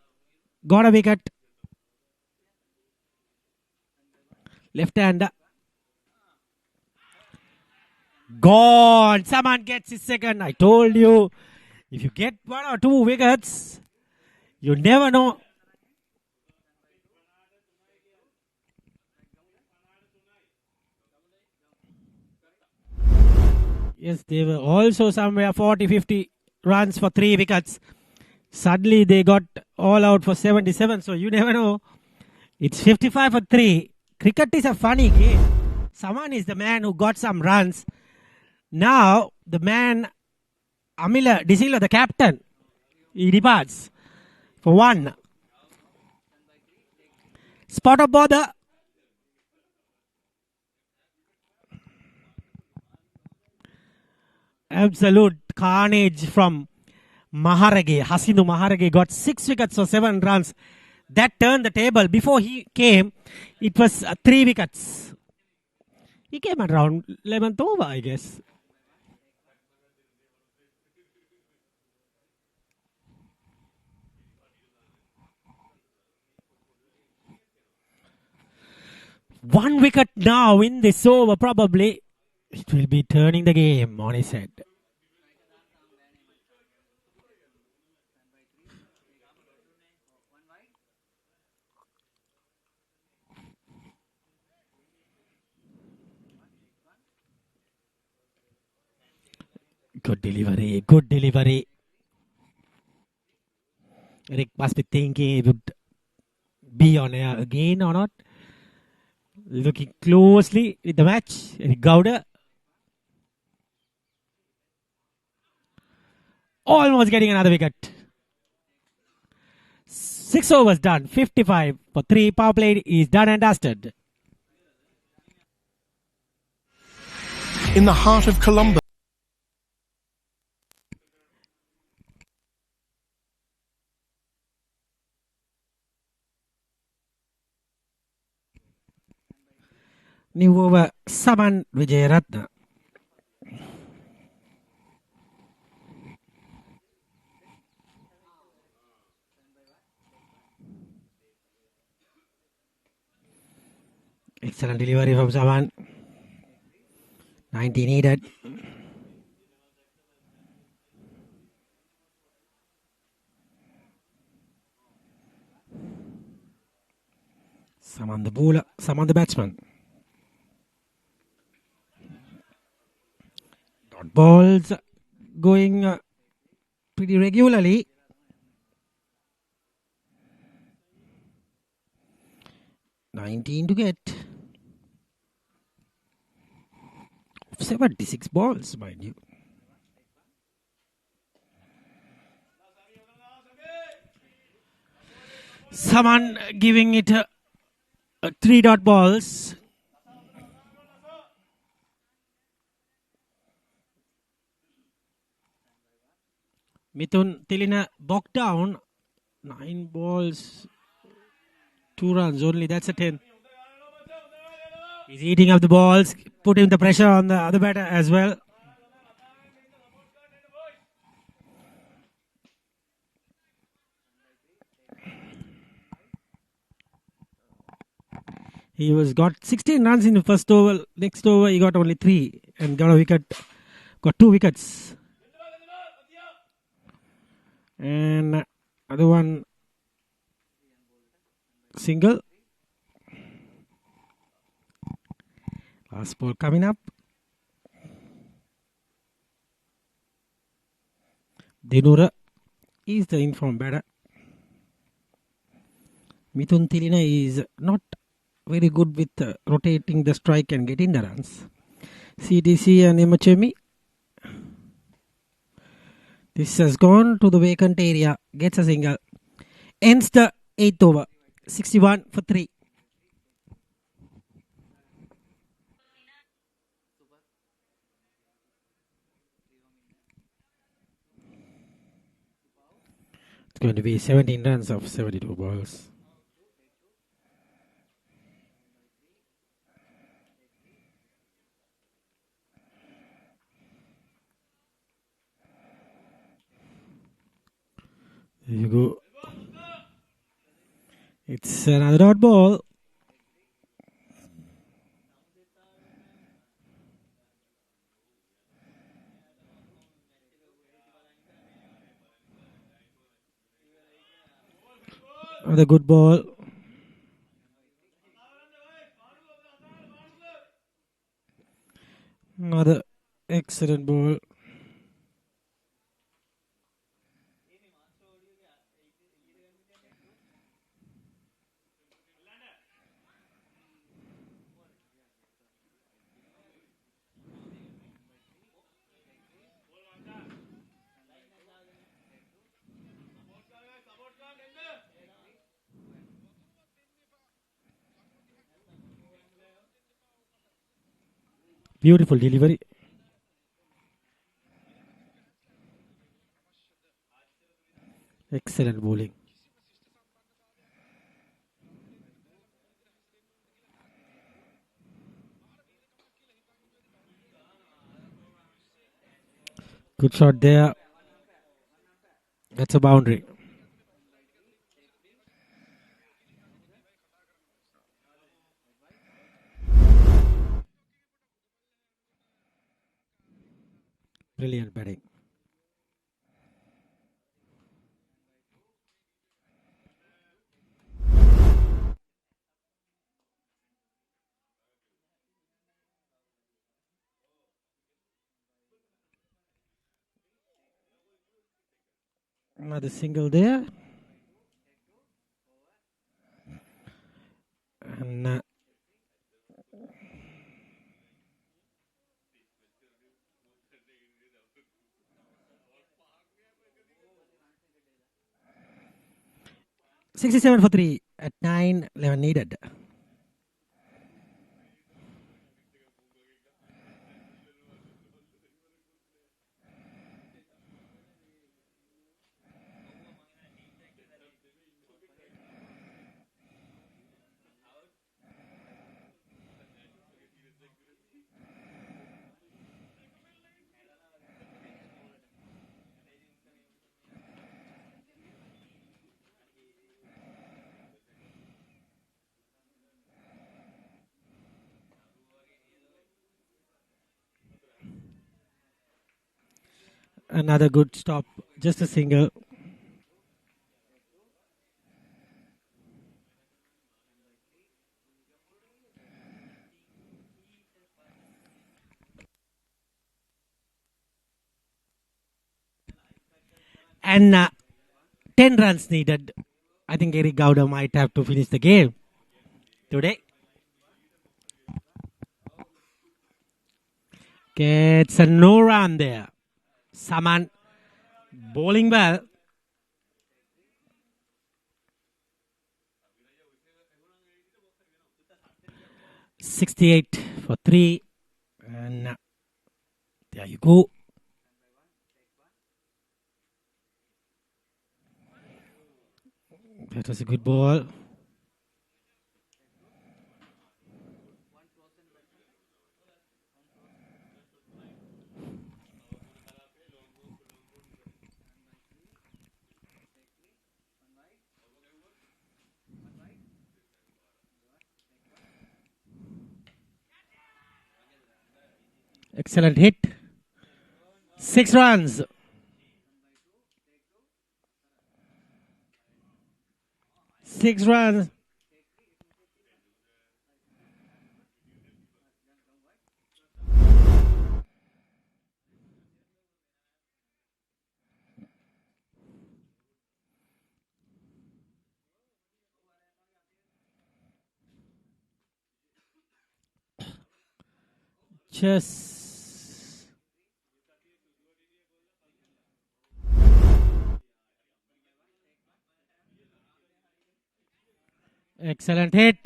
S2: Got a wicket. Left-hander. Gone. Saman gets his second. I told you. If you get 1 or 2 wickets, you never know. Yes, they were also somewhere 40-50 runs for 3 wickets. Suddenly they got all out for 77. So you never know. It's 55 for 3. Cricket is a funny game. Saman is the man who got some runs. Now the man Amila De Silva, the captain, he departs for 1. Spot of bother. Absolute carnage from Maharage. Hasindu Maharage got 6 wickets for 7 runs. That turned the table. Before he came, it was 3 wickets. He came around 11th over, I guess. One wicket now in this over, probably. It will be turning the game on his head. Good delivery, good delivery. Eric must be thinking he would be on air again or not. Looking closely with the match. Eric Gowda. Almost getting another wicket. 6 overs done. 55 for 3. Power play is done and dusted.
S5: In the heart of Colombo.
S2: New over Saman Vijayaratna. Excellent delivery from Saman. 90 needed. Saman the bowler, Saman the batsman. Dot balls going pretty regularly. $19 to get. 76 balls, mind you. Someone giving it a 3-dot balls. Mithun Tilina bogged down. 9 balls, 2 runs only. That's a 10. He's eating up the balls, putting the pressure on the other batter as well. He got 16 runs in the first over. Next over, he got only 3 and got a wicket. Got 2 wickets. And other one single. Last ball coming up. Dinura is the informed batter. Mithun Tilina is not very good with rotating the strike and getting the runs. CDC and Emachemi. This has gone to the vacant area. Gets a single. Ends the 8th over. 61 for 3. It's going to be 17 runs of 72 balls. There you go. It's another dot ball. Another good ball. Another excellent ball. Beautiful delivery. Excellent bowling. Good shot there. That's a boundary. Brilliant batting. Another single there. And 67 for 3 at 9:11 needed. Another good stop, just a single. And 10 runs needed. I think Eric Gowda might have to finish the game today. Gets a no run there. Saman bowling well. .68 for 3. And there you go. That was a good ball. Excellent hit. 6 runs. Six runs. Just excellent hit.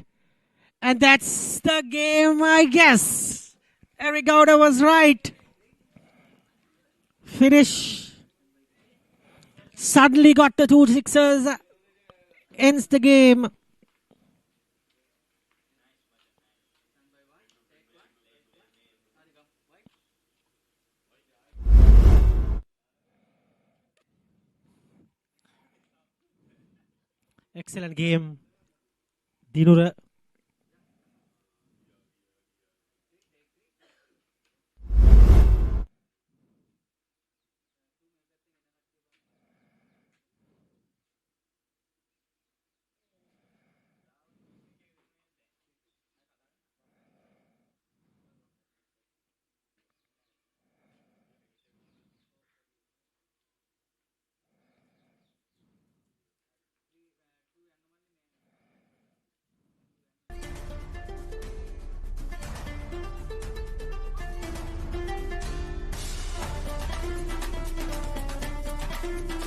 S2: And that's the game, I guess. Eric Gowda was right. Finish. Suddenly got the 2 sixers. Ends the game. Excellent game. Dinura.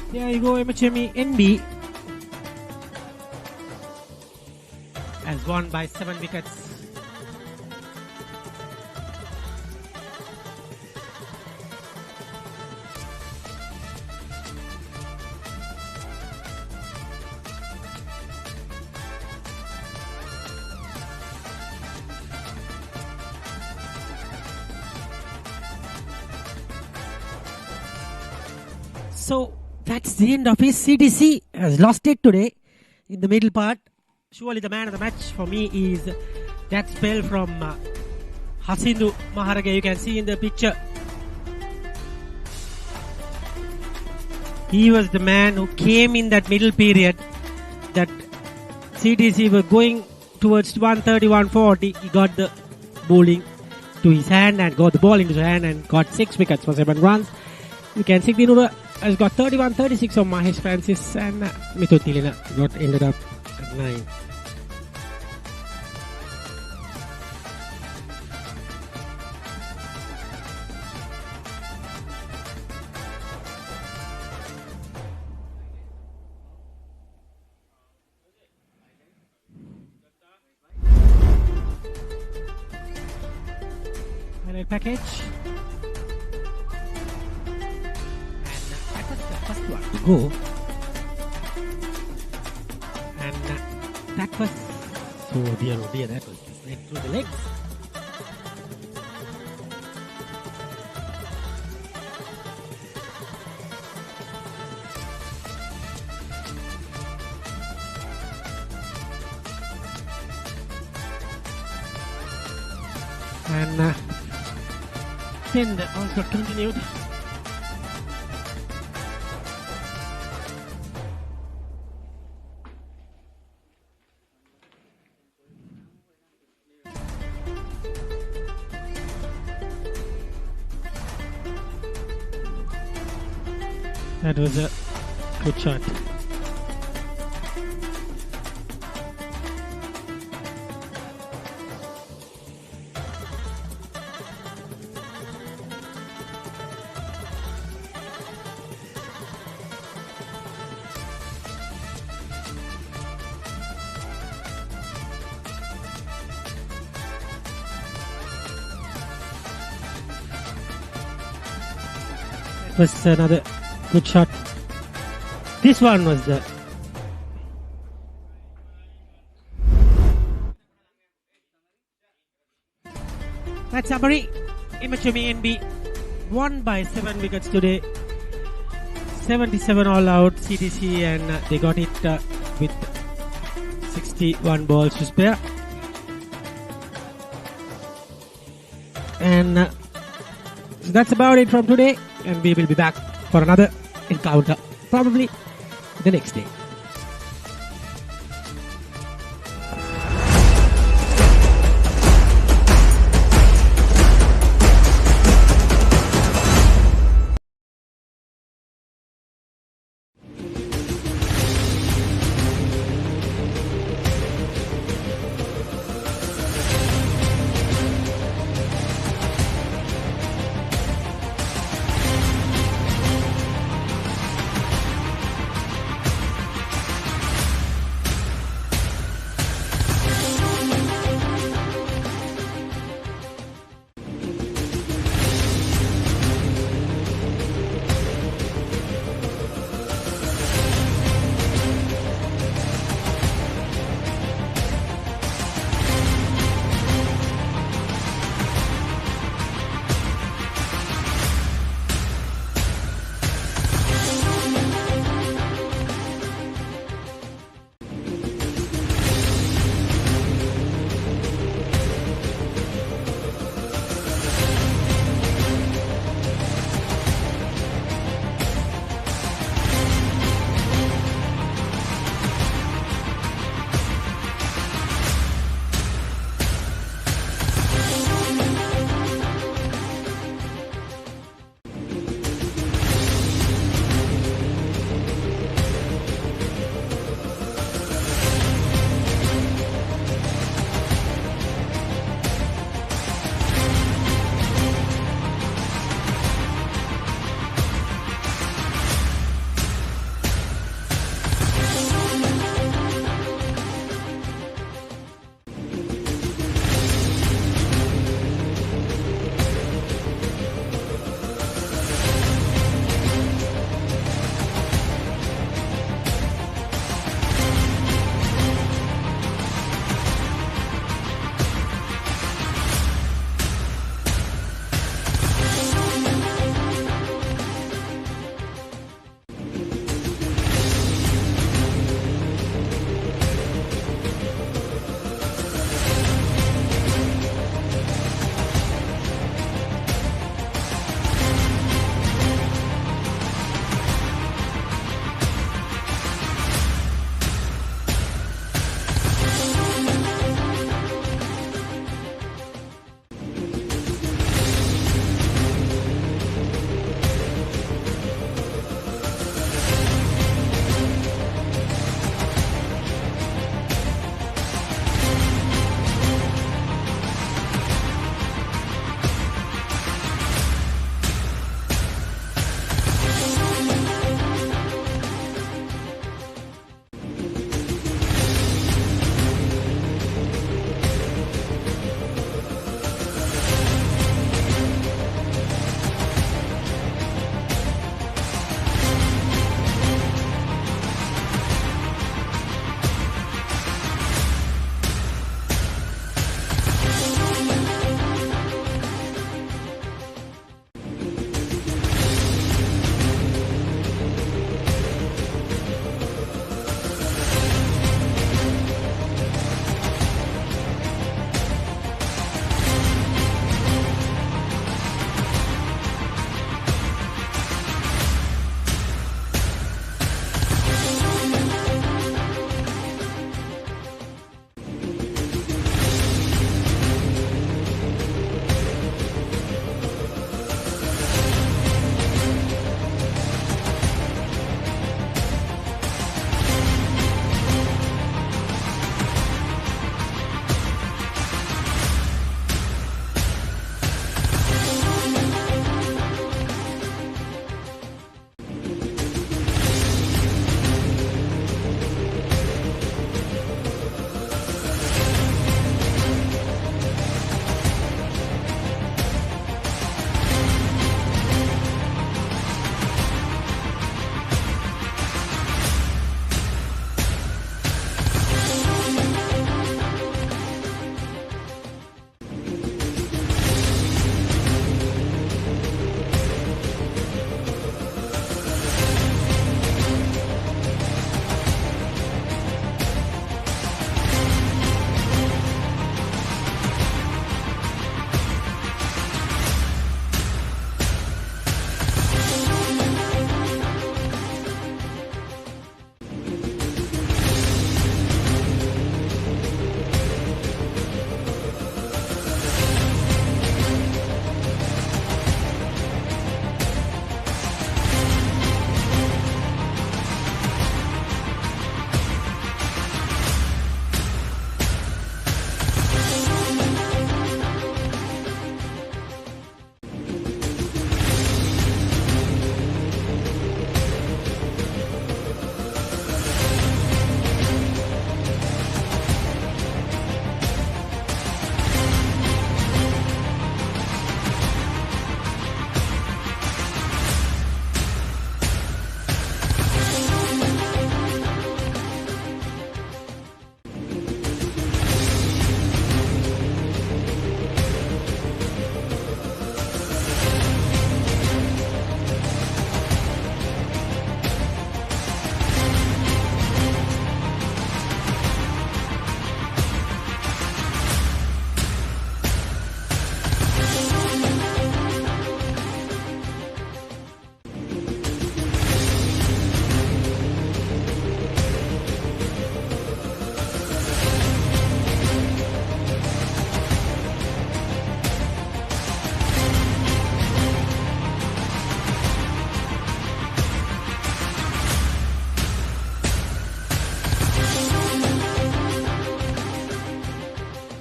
S2: There you go, MHME NB has won by 7 wickets. So that's the end of his CDC. Has lost it today in the middle part. Surely the man of the match for me is that spell from Hasindu Maharage. You can see in the picture. He was the man who came in that middle period that CDC were going towards 130, 140. He got the bowling to his hand and got the ball into his hand and got 6 wickets for 7 runs. You can see Dinura has got 31-36 on Mahesh Francis and Mithun Tilina got ended up at 9. Highlight package. First one to go, and that was oh dear, that was straight through the legs. And then the onslaught continued. That was a Good shot. Was another good shot. This one was the that summary. Imachumi NB won by 7 wickets today. 77 all out CTC, and they got it with 61 balls to spare. And so that's about it from today. And we will be back for another encounter, probably the next day.